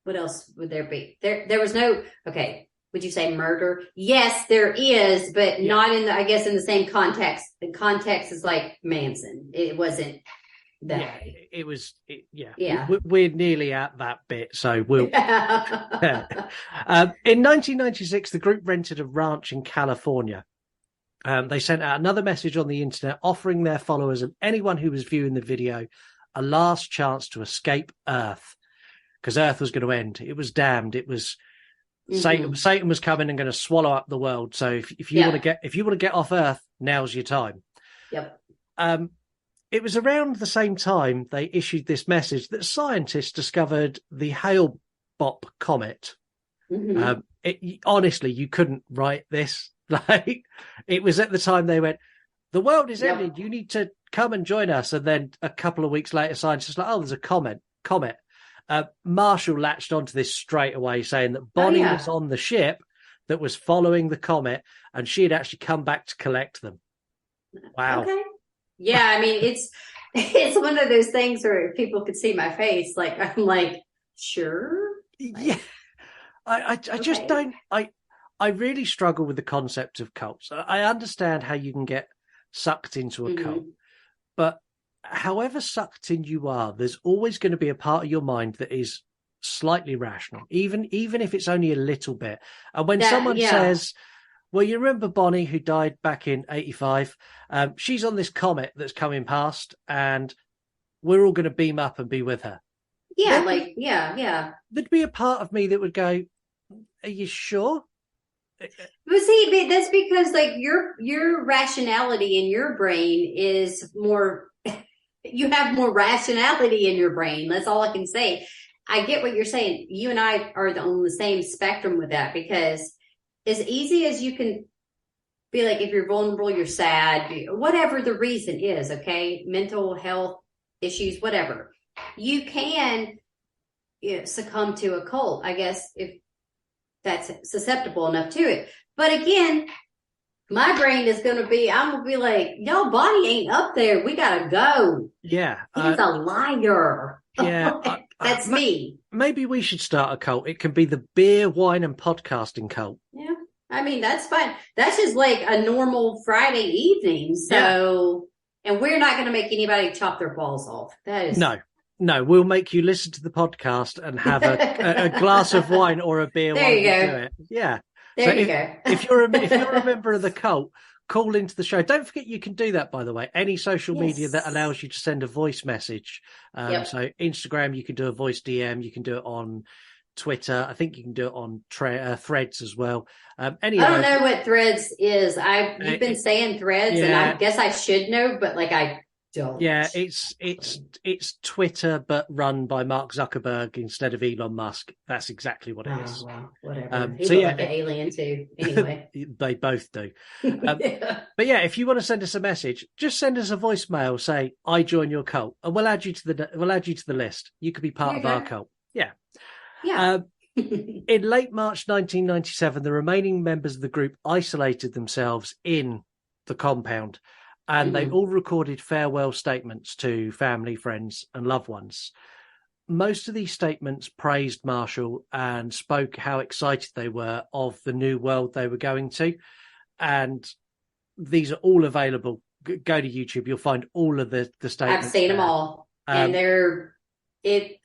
What else would there be? There was no, okay, would you say murder? Yes, there is, but not in I guess in the same context. The context is like Manson. It wasn't that. Yeah, it was, we're nearly at that bit, so we'll. In 1996, the group rented a ranch in California. They sent out another message on the internet offering their followers and anyone who was viewing the video a last chance to escape Earth. Because Earth was going to end. It was damned. It was Satan was coming and going to swallow up the world. So if you want to get off Earth, now's your time. Yep. It was around the same time they issued this message that scientists discovered the Hale-Bopp comet. Honestly, you couldn't write this. Like, it was at the time they went, the world is ending. You need to come and join us. And then a couple of weeks later, scientists were like, oh, there's a comet. Marshall latched onto this straight away, saying that Bonnie was on the ship that was following the comet, and she had actually come back to collect them. Wow. Okay. Yeah, I mean, it's one of those things where people could see my face. Like, I'm like, sure. Yeah. I just don't. I really struggle with the concept of cults. I understand how you can get sucked into a cult, but however sucked in you are, there's always going to be a part of your mind that is slightly rational, even if it's only a little bit. And when someone says, well, you remember Bonnie who died back in 85? She's on this comet that's coming past and we're all going to beam up and be with her. Yeah, There'd be a part of me that would go, are you sure? But see, that's because like your rationality in your brain is more... You have more rationality in your brain. That's all I can say. I get what you're saying. You and I are on the same spectrum with that because as easy as you can be like, if you're vulnerable, you're sad, whatever the reason is, okay? Mental health issues, whatever. You can succumb to a cult, I guess, if that's susceptible enough to it. But again, my brain is going to be, I'm going to be like, yo, Bonnie ain't up there. We got to go. Yeah. He's a liar. Yeah. That's me. Maybe we should start a cult. It can be the beer, wine, and podcasting cult. Yeah. I mean, that's fine. That's just like a normal Friday evening. So, and we're not going to make anybody chop their balls off. That is. No, we'll make you listen to the podcast and have a glass of wine or a beer there while you you go. do it. Yeah. There you go. if you're a member of the cult, call into the show. Don't forget you can do that, by the way. Any social media that allows you to send a voice message. So Instagram, you can do a voice DM. You can do it on Twitter. I think you can do it on Threads as well. I don't know what Threads is. You've been saying Threads, and I guess I should know, but like I don't. Yeah, it's Twitter, but run by Mark Zuckerberg instead of Elon Musk. That's exactly what it is. Well, whatever. He looks like an alien too. Anyway, they both do. But yeah, if you want to send us a message, just send us a voicemail. Say, "I join your cult," and we'll add you to the list. You could be part of our cult. Yeah. Yeah. In late March 1997, the remaining members of the group isolated themselves in the compound, and they all recorded farewell statements to family, friends, and loved ones. Most of these statements praised Marshall and spoke how excited they were of the new world they were going to. And these are all available. Go to YouTube. You'll find all of the statements. I've seen them all. And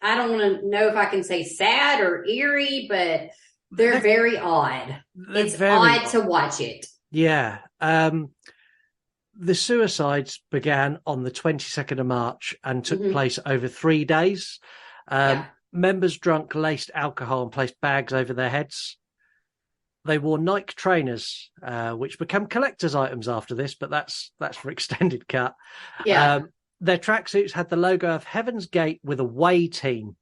I don't want to know if I can say sad or eerie, but they're very odd. It's very odd to watch it. Yeah. The suicides began on the 22nd of March and took place over 3 days. Members drank laced alcohol and placed bags over their heads. They wore Nike trainers, which become collector's items after this, but that's for extended cut. Yeah. Their tracksuits had the logo of Heaven's Gate with away team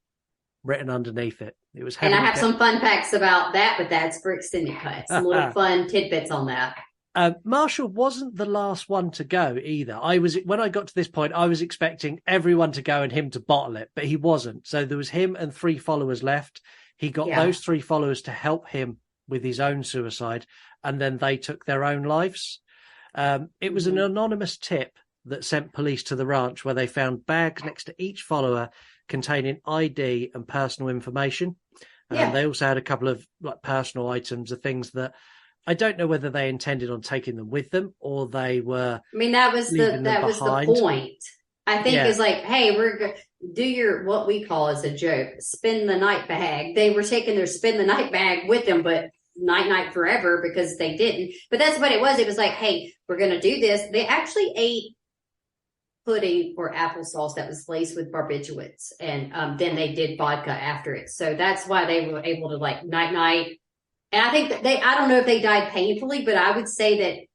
written underneath it. It was and I have some fun facts about that, but that's for extended cut. Some little fun tidbits on that. Marshall wasn't the last one to go either. When I got to this point, I was expecting everyone to go and him to bottle it, but he wasn't. So there was him and 3 followers left. He got those 3 followers to help him with his own suicide, and then they took their own lives. It was an anonymous tip that sent police to the ranch, where they found bags next to each follower containing ID and personal information. They also had a couple of like personal items of things that I don't know whether they intended on taking them with them or they were. I mean, that was the point. I think is like, hey, we're do your what we call as a joke, spend the night bag. They were taking their spend the night bag with them, but night forever because they didn't. But that's what it was. It was like, hey, we're gonna do this. They actually ate pudding or applesauce that was laced with barbiturates, and then they did vodka after it. So that's why they were able to like night. And I think that I don't know if they died painfully, but I would say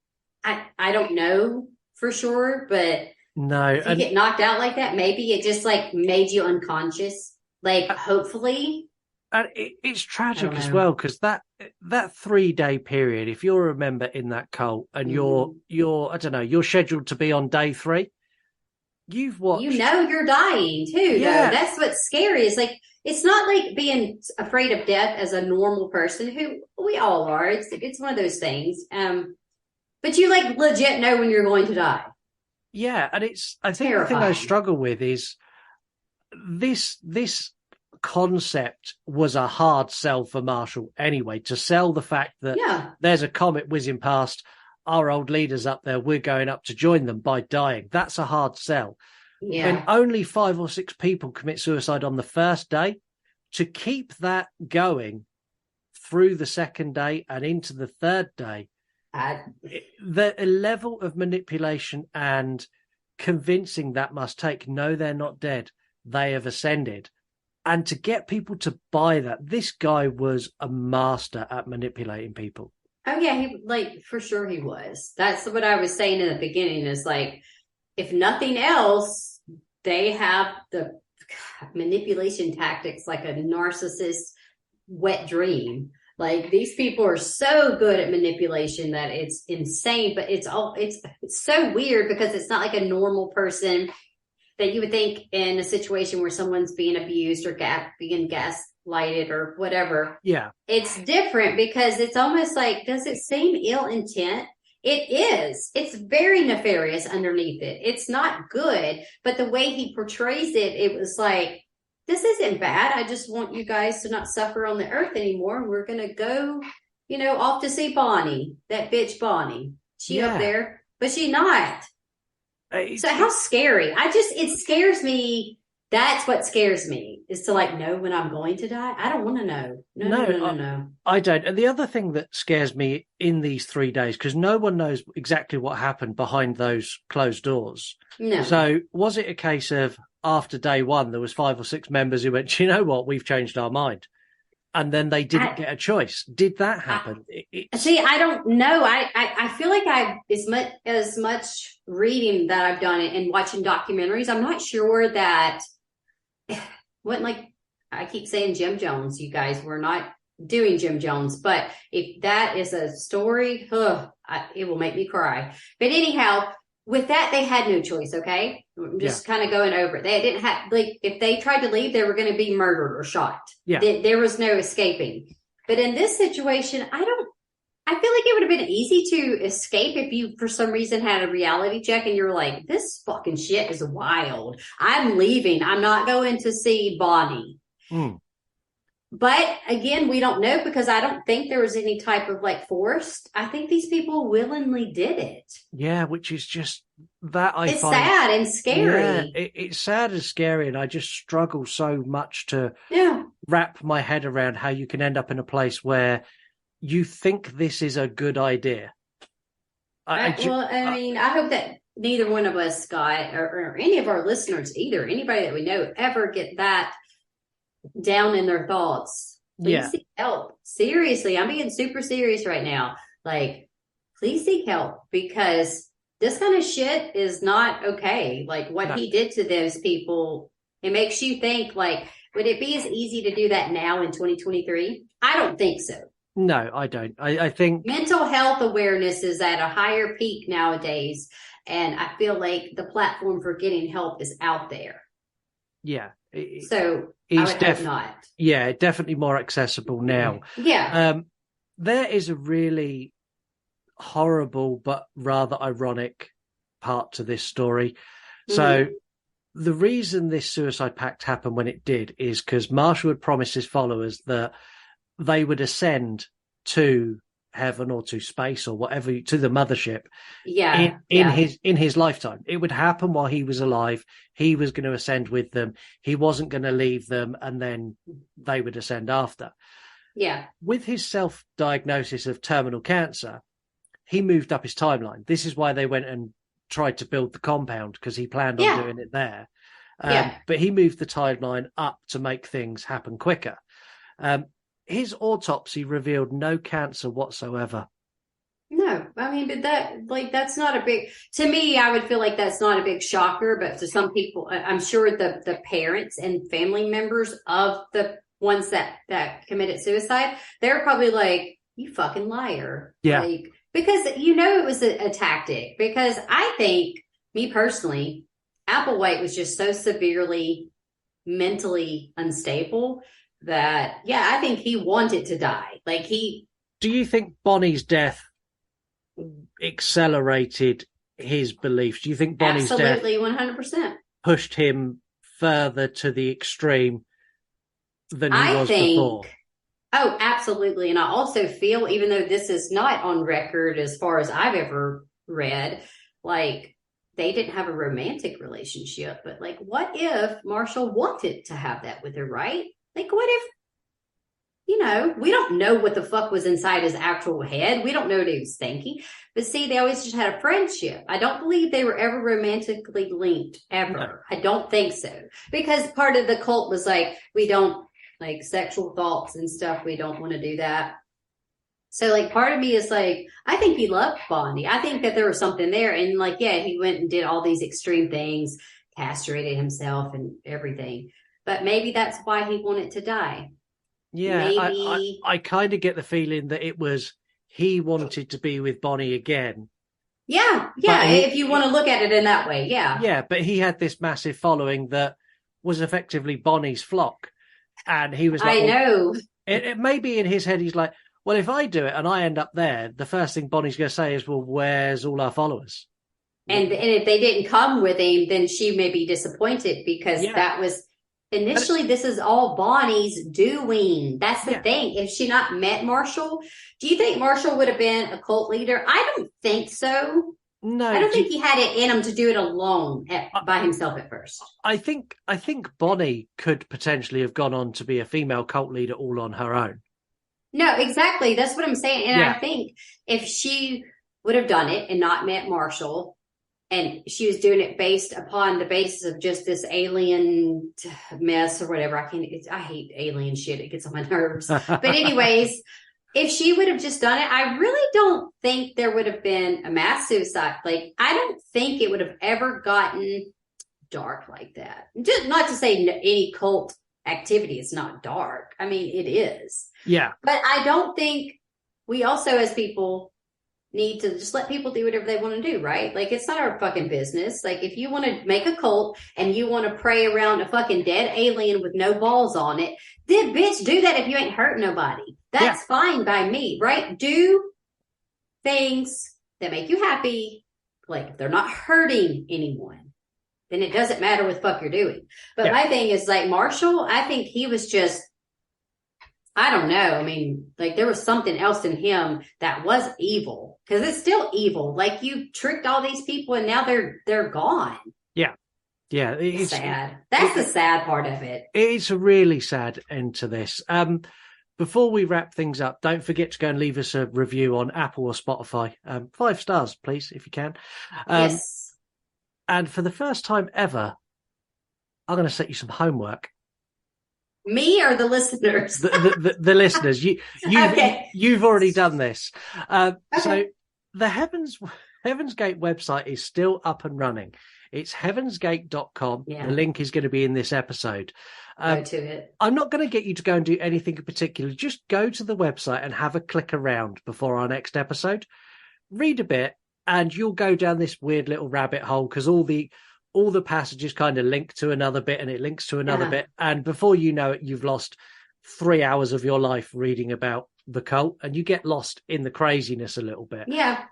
that I don't know for sure, but no, if you get knocked out like that, maybe it just like made you unconscious, like hopefully. And it's tragic as well, because that 3-day period, if you're a member in that cult and you're I don't know, you're scheduled to be on day 3, you've watched. You know you're dying too, though. That's what's scary. It's like, it's not like being afraid of death as a normal person, who we all are. It's one of those things. But you like legit know when you're going to die. Yeah, and I think the thing I struggle with is this concept was a hard sell for Marshall anyway, to sell the fact that there's a comet whizzing past, our old leaders up there, we're going up to join them by dying. That's a hard sell. Yeah. And only 5 or 6 people commit suicide on the first day. To keep that going through the second day and into the third day, the level of manipulation and convincing that must take, no, they're not dead, they have ascended. And to get people to buy that, this guy was a master at manipulating people. Oh yeah, for sure he was. That's what I was saying in the beginning, is like, if nothing else, they have the manipulation tactics like a narcissist wet dream. Like, these people are so good at manipulation that it's insane, but it's so weird because it's not like a normal person that you would think in a situation where someone's being abused or being gaslighted or whatever. Yeah. It's different because it's almost like, does it seem ill intent? It is. It's very nefarious underneath it. It's not good, but the way he portrays it, it was like, this isn't bad. I just want you guys to not suffer on the earth anymore. We're going to go, off to see Bonnie, that bitch Bonnie. She up there, but she's not. So how scary. It scares me. That's what scares me, is to know when I'm going to die. I don't want to know. No. I don't. And the other thing that scares me in these 3 days, because no one knows exactly what happened behind those closed doors. No. So was it a case of after day one, there was 5 or 6 members who went, you know what, we've changed our mind. And then they didn't get a choice. Did that happen? See, I don't know. I feel like as much reading that I've done and watching documentaries, I'm not sure that I keep saying Jim Jones, you guys, we're not doing Jim Jones, but if that is a story, it will make me cry. But anyhow, with that, they had no choice, okay? I'm just kind of going over it. They didn't have, if they tried to leave, they were going to be murdered or shot. Yeah. There was no escaping. But in this situation, I feel like it would have been easy to escape if you, for some reason, had a reality check and you're like, this fucking shit is wild. I'm leaving. I'm not going to see Bonnie. But again, we don't know because I don't think there was any type of forced. I think these people willingly did it. Yeah, which is just that it's sad and scary. Yeah, it's sad and scary, and I just struggle so much to wrap my head around how you can end up in a place where you think this is a good idea. I hope that neither one of us, Scott, or any of our listeners either, anybody that we know, ever get that down in their thoughts. Please seek help. Seriously, I'm being super serious right now. Please seek help, because this kind of shit is not okay. What he did to those people, it makes you think, would it be as easy to do that now in 2023? I don't think so. No, I don't. I think mental health awareness is at a higher peak nowadays, and I feel like the platform for getting help is out there. Yeah. So I would hope not. Yeah, definitely more accessible now. Yeah. There is a really horrible but rather ironic part to this story. So the reason this suicide pact happened when it did is because Marshall had promised his followers that they would ascend to heaven or to space or whatever, to the mothership in his lifetime. It would happen while he was alive. He was going to ascend with them. He wasn't going to leave them, and then they would ascend after. Yeah. With his self-diagnosis of terminal cancer, he moved up his timeline. This is why they went and tried to build the compound, because he planned on doing it there. But he moved the timeline up to make things happen quicker. His autopsy revealed no cancer whatsoever. No, but that's not a big, to me, I would feel like that's not a big shocker, but to some people, I'm sure the parents and family members of the ones that committed suicide, they're probably like, you fucking liar. Yeah. Because it was a tactic, because I think, me personally, Applewhite was just so severely mentally unstable that, I think he wanted to die. Do you think Bonnie's death accelerated his beliefs? Do you think Bonnie's death absolutely 100% pushed him further to the extreme than he was before? Oh, absolutely. And I also feel, even though this is not on record as far as I've ever read, they didn't have a romantic relationship, but what if Marshall wanted to have that with her, right? What if, we don't know what the fuck was inside his actual head. We don't know what he was thinking. But see, they always just had a friendship. I don't believe they were ever romantically linked, ever. No. I don't think so. Because part of the cult was we don't, sexual thoughts and stuff. We don't want to do that. So, part of me is I think he loved Bonnie. I think that there was something there. And, he went and did all these extreme things, castrated himself and everything. But maybe that's why he wanted to die. Yeah, maybe. I kind of get the feeling that it was he wanted to be with Bonnie again. Yeah, if you want to look at it in that way, yeah. Yeah, but he had this massive following that was effectively Bonnie's flock. And he was like, I know. It may be in his head, he's like, well, if I do it and I end up there, the first thing Bonnie's going to say is, well, where's all our followers? And if they didn't come with him, then she may be disappointed because that was initially, this is all Bonnie's doing. That's the thing. If she not met Marshall, do you think Marshall would have been a cult leader? I don't think so. No, I don't think he had it in him to do it alone by himself at first. I think Bonnie could potentially have gone on to be a female cult leader all on her own. No, exactly. That's what I'm saying. And I think if she would have done it and not met Marshall, and she was doing it based upon the basis of just this alien mess or whatever. I hate alien shit. It gets on my nerves. But anyways, if she would have just done it, I really don't think there would have been a mass suicide. Like, I don't think it would have ever gotten dark like that. Just not to say any cult activity is not dark. I mean, it is. Yeah. But I don't think we also as people need to just let people do whatever they want to do, right? Like, it's not our fucking business. Like, if you want to make a cult and you want to pray around a fucking dead alien with no balls on it, then bitch, do that if you ain't hurt nobody. That's fine by me, right? Do things that make you happy. Like, if they're not hurting anyone, then it doesn't matter what the fuck you're doing. But my thing is, like, Marshall, I think he was just, I don't know. I mean, like, there was something else in him that was evil, because it's still evil. Like, you tricked all these people and now they're gone. Yeah. It's sad. That's the sad part of it. It's a really sad end to this. Before we wrap things up, don't forget to go and leave us a review on Apple or Spotify. 5 stars, please, if you can. Yes. And for the first time ever, I'm going to set you some homework. Me or the listeners? The listeners. You've already done this. So the Heaven's Gate website is still up and running. It's heavensgate.com. Yeah. The link is going to be in this episode. Go to it. I'm not going to get you to go and do anything in particular. Just go to the website and have a click around before our next episode. Read a bit, and you'll go down this weird little rabbit hole, because all the passages kind of link to another bit, and it links to another bit. And before you know it, you've lost 3 hours of your life reading about the cult, and you get lost in the craziness a little bit. Yeah.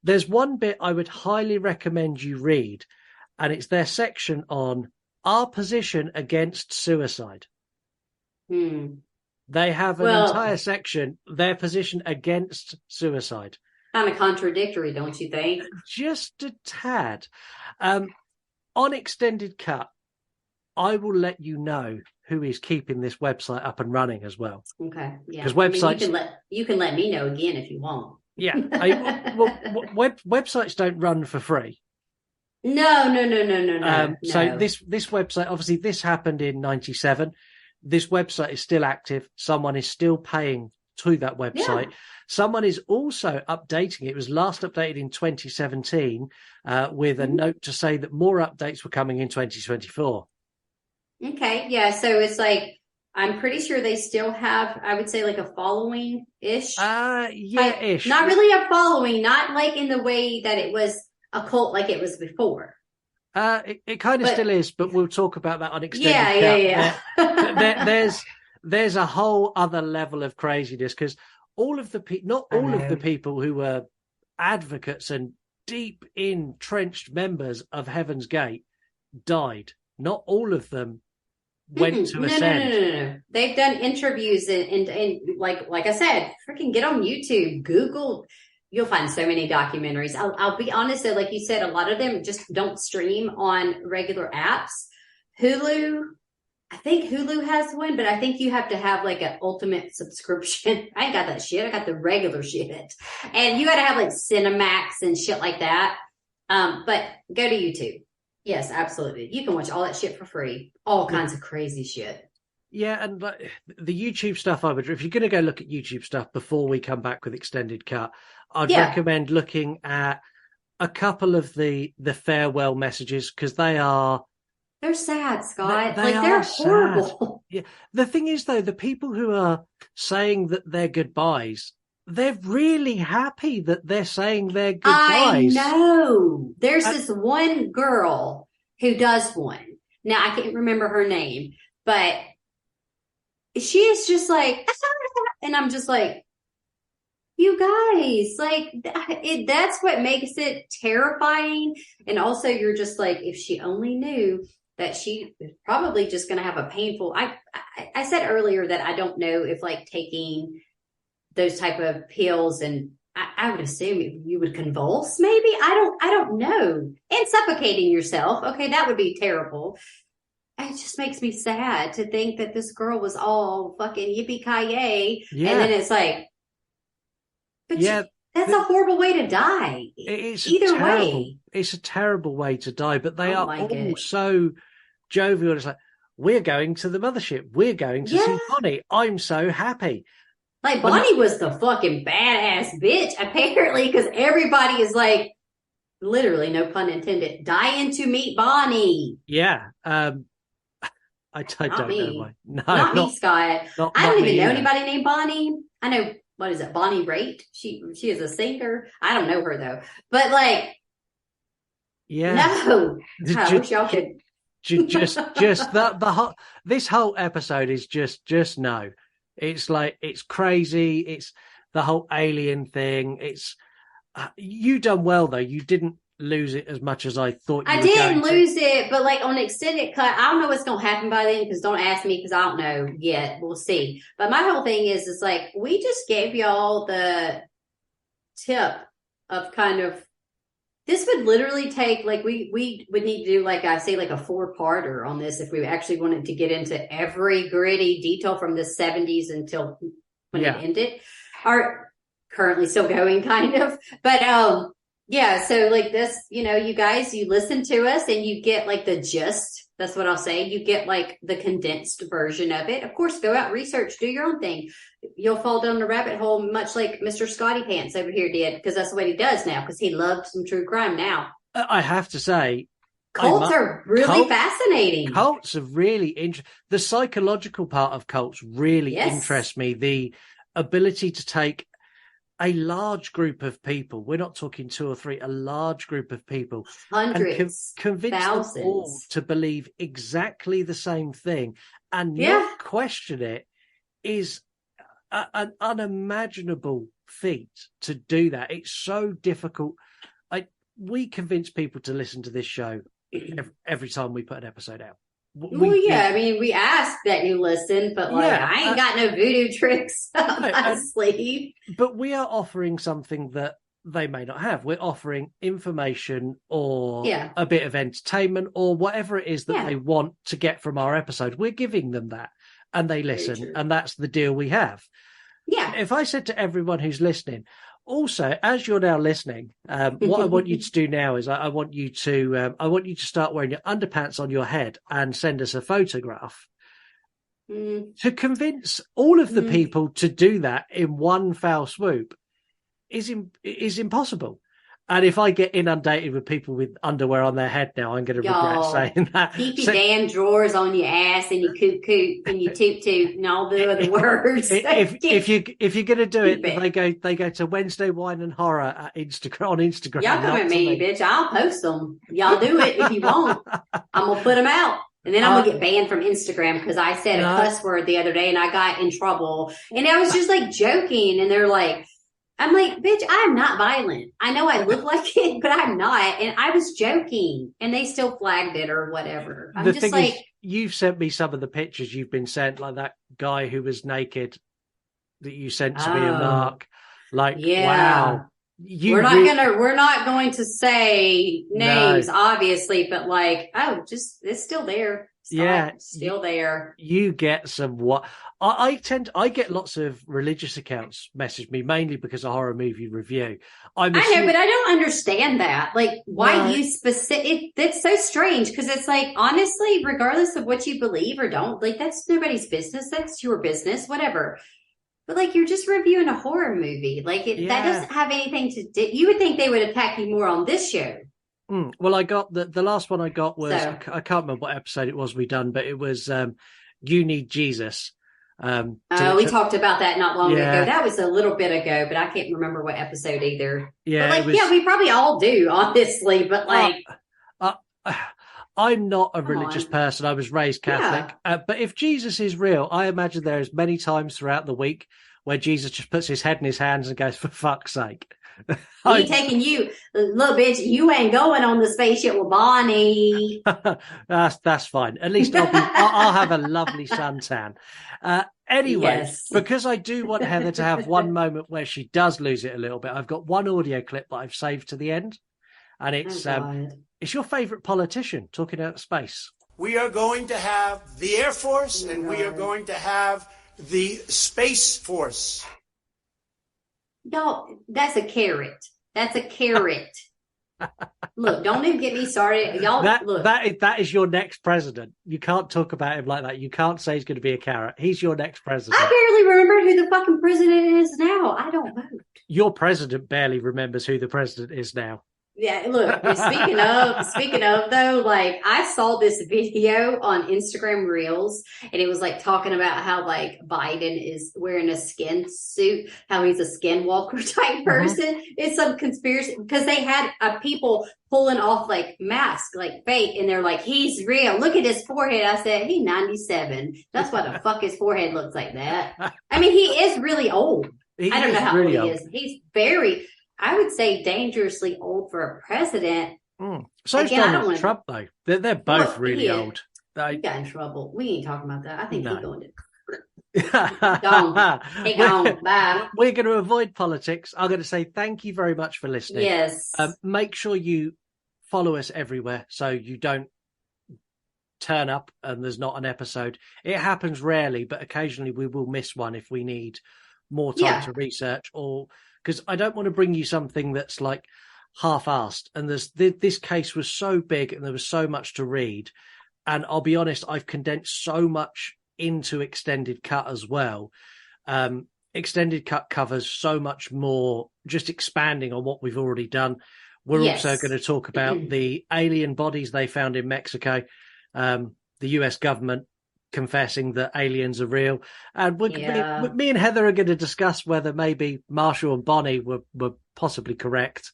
There's one bit I would highly recommend you read, and it's their section on our position against suicide. They have an entire section, their position against suicide. Kind of contradictory, don't you think? Just a tad. On Extended Cut, I will let you know who is keeping this website up and running as well. Okay. Yeah. Because websites, you can let me know again if you want. Yeah. Websites don't run for free. No. So this website, obviously, this happened in 97. This website is still active. Someone is still paying to that website. Yeah. Someone is also updating it. It was last updated in 2017 with a note to say that more updates were coming in 2024. Okay. Yeah. So it's like, I'm pretty sure they still have, I would say, like a following-ish. Ish. Not really a following, not like in the way that it was a cult like it was before. It kind of still is, but we'll talk about that on Extended Cut. Yeah. There's a whole other level of craziness, because all of the people who were advocates and deep entrenched members of Heaven's Gate died. Not all of them went to ascend. No. They've done interviews and like I said, freaking get on YouTube, Google. You'll find so many documentaries. I'll be honest though, like you said, a lot of them just don't stream on regular apps. Hulu, I think Hulu has one, but I think you have to have like an ultimate subscription. I ain't got that shit. I got the regular shit. And you got to have like Cinemax and shit like that. But go to YouTube. Yes, absolutely. You can watch all that shit for free. All kinds of crazy shit. Yeah, and the YouTube stuff, if you're going to go look at YouTube stuff before we come back with Extended Cut, I'd recommend looking at a couple of the farewell messages, because they are They're sad, Scott. They they're are horrible. sad. Yeah. The thing is, though, the people who are saying that they're goodbyes, they're really happy that they're saying their goodbyes. I know. There's this one girl who does one. Now, I can't remember her name, but she is just like, and I'm just like, you guys, that's what makes it terrifying. And also, you're just like, if she only knew that she is probably just going to have a painful. I said earlier that I don't know if taking those type of pills, and I would assume you would convulse. Maybe I don't know. And suffocating yourself. Okay, that would be terrible. It just makes me sad to think that this girl was all fucking yippee-ki-yay. Yeah. And then it's like, but that's a horrible way to die. It's either way. It's a terrible way to die, but they are all so jovial. It's like, we're going to the mothership. We're going to see Bonnie. I'm so happy. Bonnie was the fucking badass bitch, apparently, because everybody is like, literally, no pun intended, dying to meet Bonnie. Yeah. I don't know why. No, not me, Scott. I don't even know anybody named Bonnie. I know, what is it, Bonnie Raitt? She is a singer. I don't know her, though. But, no. I wish y'all could. Just this whole episode is just no. It's it's crazy. It's the whole alien thing. It's you done well though. You didn't lose it as much as I thought you I were didn't going lose it, but on extended cut, I don't know what's gonna happen by then, because don't ask me, because I don't know yet. We'll see. But my whole thing is we just gave y'all the tip of kind of, this would literally take, we would need to do, I say, a 4-parter on this if we actually wanted to get into every gritty detail from the 70s until when it ended. Are currently still going, kind of. But, so this, you guys, you listen to us and you get the gist. That's what I'll say. You get the condensed version of it. Of course, go out, research, do your own thing. You'll fall down the rabbit hole much like Mr. Scotty Pants over here did, because that's what he does now, because he loves some true crime now. I have to say, cults are really fascinating. Cults are really interesting. The psychological part of cults really interests me. The ability to take a large group of people, we're not talking 2 or 3, a large group of people, hundreds, and convince thousands, them all to believe exactly the same thing and not question it is an unimaginable feat to do that. It's so difficult. We convince people to listen to this show every time we put an episode out. We ask that you listen, but I ain't got no voodoo tricks up my sleeve. But we are offering something that they may not have. We're offering information or a bit of entertainment or whatever it is that they want to get from our episode. We're giving them that, and they listen, and that's the deal we have. Yeah. If I said to everyone who's listening, also, as you're now listening, what I want you to do now is I want you to start wearing your underpants on your head and send us a photograph to convince all of the people to do that in one foul swoop is impossible. And if I get inundated with people with underwear on their head now, I'm going to regret saying that. Keep your damn drawers on your ass and your coot and your toot and all the other words. If you're going to do it, they go to Wednesday Wine and Horror at on Instagram. Y'all come at me, bitch. I'll post them. Y'all do it if you want. I'm gonna put them out. And then I'm going to get banned from Instagram because I said a cuss word the other day and I got in trouble. And I was just joking. And they're like, I'm like, bitch, I'm not violent. I know I look like it, but I'm not. And I was joking. And they still flagged it or whatever. I'm just like, you've sent me some of the pictures you've been sent, like that guy who was naked that you sent to me and Mark. Wow. We're not going to say names, obviously, but it's still there. Still there. You get some I get lots of religious accounts message me, mainly because of horror movie review. I know, but I don't understand that. Why you specific? That's so strange because it's honestly, regardless of what you believe or don't, that's nobody's business. That's your business, whatever. But you're just reviewing a horror movie. That doesn't have anything to do. You would think they would attack you more on this show. Well, I got the last one I got was, So- I can't remember what episode it was we done, but it was You Need Jesus. We talked about that not long Yeah. ago. That was a little bit ago, but I can't remember what episode either. Yeah, But it was- we probably all do, honestly. But like, I'm not a Come religious on. person. I was raised Catholic. But if Jesus is real, I imagine there is many times throughout the week where Jesus just puts his head in his hands and goes, for fuck's sake. he ain't taking you, little bitch. You ain't going on the spaceship with Bonnie. That's fine. At least I'll have a lovely suntan. Anyway, Yes. because I do want Heather to have one moment where she does lose it a little bit, I've got one audio clip that I've saved to the end, and it's it's your favourite politician talking about space. We are going to have the Air Force and we are going to have the Space Force. No, that's a carrot. That's a carrot. Look, don't even get me started. Y'all, look. That is your next president. You can't talk about him like that. You can't say he's going to be a carrot. He's your next president. I barely remember who the fucking president is now. I don't vote. Your president barely remembers who the president is now. Yeah, look, speaking of though, like I saw this video on Instagram Reels and it was like talking about how like Biden is wearing a skin suit, how he's a skinwalker type person. It's some conspiracy because they had people pulling off like masks, like fake, and they're like, he's real. Look at his forehead. I said, he's 97. That's why the fuck his forehead looks like that. I mean, he is really old. I don't know how really old he old. is. He's very, I would say, dangerously old for a president. So is Again, I don't Donald wanna- Trump, though. They're both Well, really he is. old. He got in trouble. We ain't talking about that. I think No. he's going to. Gone. Hey, gone. Bye. We're going to avoid politics. I'm going to say thank you very much for listening. Yes. Make sure you follow us everywhere so you don't turn up and there's not an episode. It happens rarely, but occasionally we will miss one if we need more time Yeah. to research, or because I don't want to bring you something that's like half-assed. And this case was so big and there was so much to read. And I'll be honest, I've condensed so much into Extended Cut as well. Extended Cut covers so much more, just expanding on what we've already done. We're Yes. also going to talk about the alien bodies they found in Mexico, the US government confessing that aliens are real. And me and Heather are going to discuss whether maybe Marshall and Bonnie were possibly correct.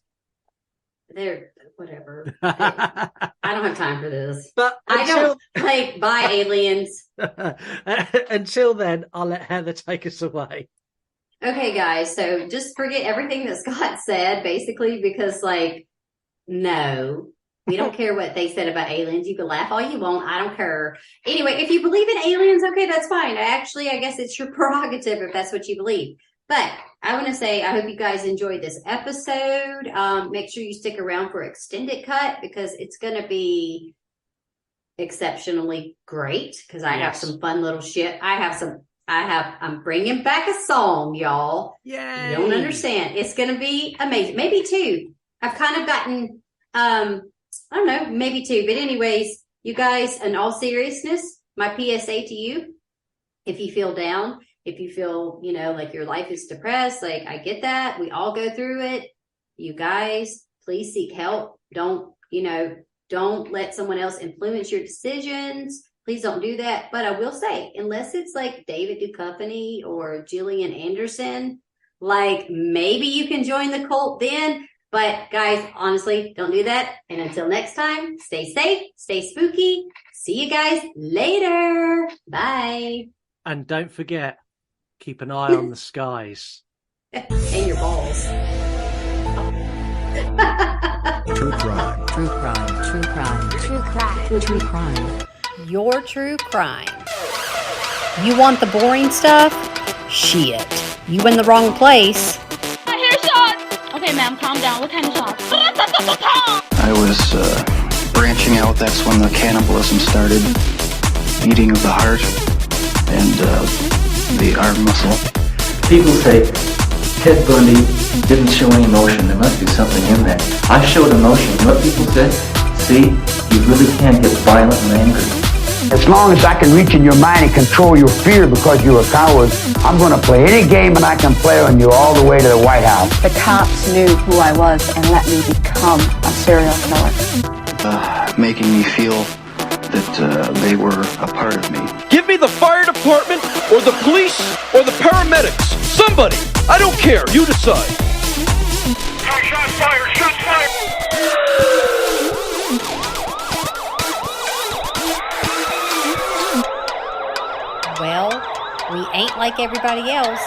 They're whatever. I don't have time for this. But I don't like bye aliens. Until then, I'll let Heather take us away. Okay, guys. So just forget everything that Scott said, basically, because like, no, we don't care what they said about aliens. You can laugh all you want. I don't care. Anyway, if you believe in aliens, okay, that's fine. I guess it's your prerogative if that's what you believe. But I want to say, I hope you guys enjoyed this episode. Make sure you stick around for Extended Cut because it's going to be exceptionally great because I have some fun little shit. I'm bringing back a song, y'all. Yay. You don't understand. It's going to be amazing. Maybe two. I've kind of gotten, I don't know, maybe two. But anyways, you guys, in all seriousness, my PSA to you, if you feel down, if you feel, like your life is depressed, like I get that. We all go through it. You guys, please seek help. Don't let someone else influence your decisions. Please don't do that. But I will say, unless it's like David Duchovny or Gillian Anderson, like maybe you can join the cult then. But guys, honestly, don't do that. And until next time, stay safe, stay spooky. See you guys later. Bye. And don't forget, keep an eye on the skies. And your balls. True crime. True crime. True crime. True crime. True crime. Your true crime. You want the boring stuff? Shit. You in the wrong place. I hear shots. Okay, ma'am, calm down. What kind of shots? I was branching out. That's when the cannibalism started. Eating of the heart and the arm muscle. People say Ted Bundy didn't show any emotion. There must be something in that. I showed emotion. You know what people say? See, you really can get violent and angry. As long as I can reach in your mind and control your fear because you're a coward, I'm going to play any game that I can play on you all the way to the White House. The cops knew who I was and let me become a serial killer. Making me feel that they were a part of me. Give me the fire department or the police or the paramedics. Somebody. I don't care. You decide. Shots fired! Shots fired! Well, we ain't like everybody else.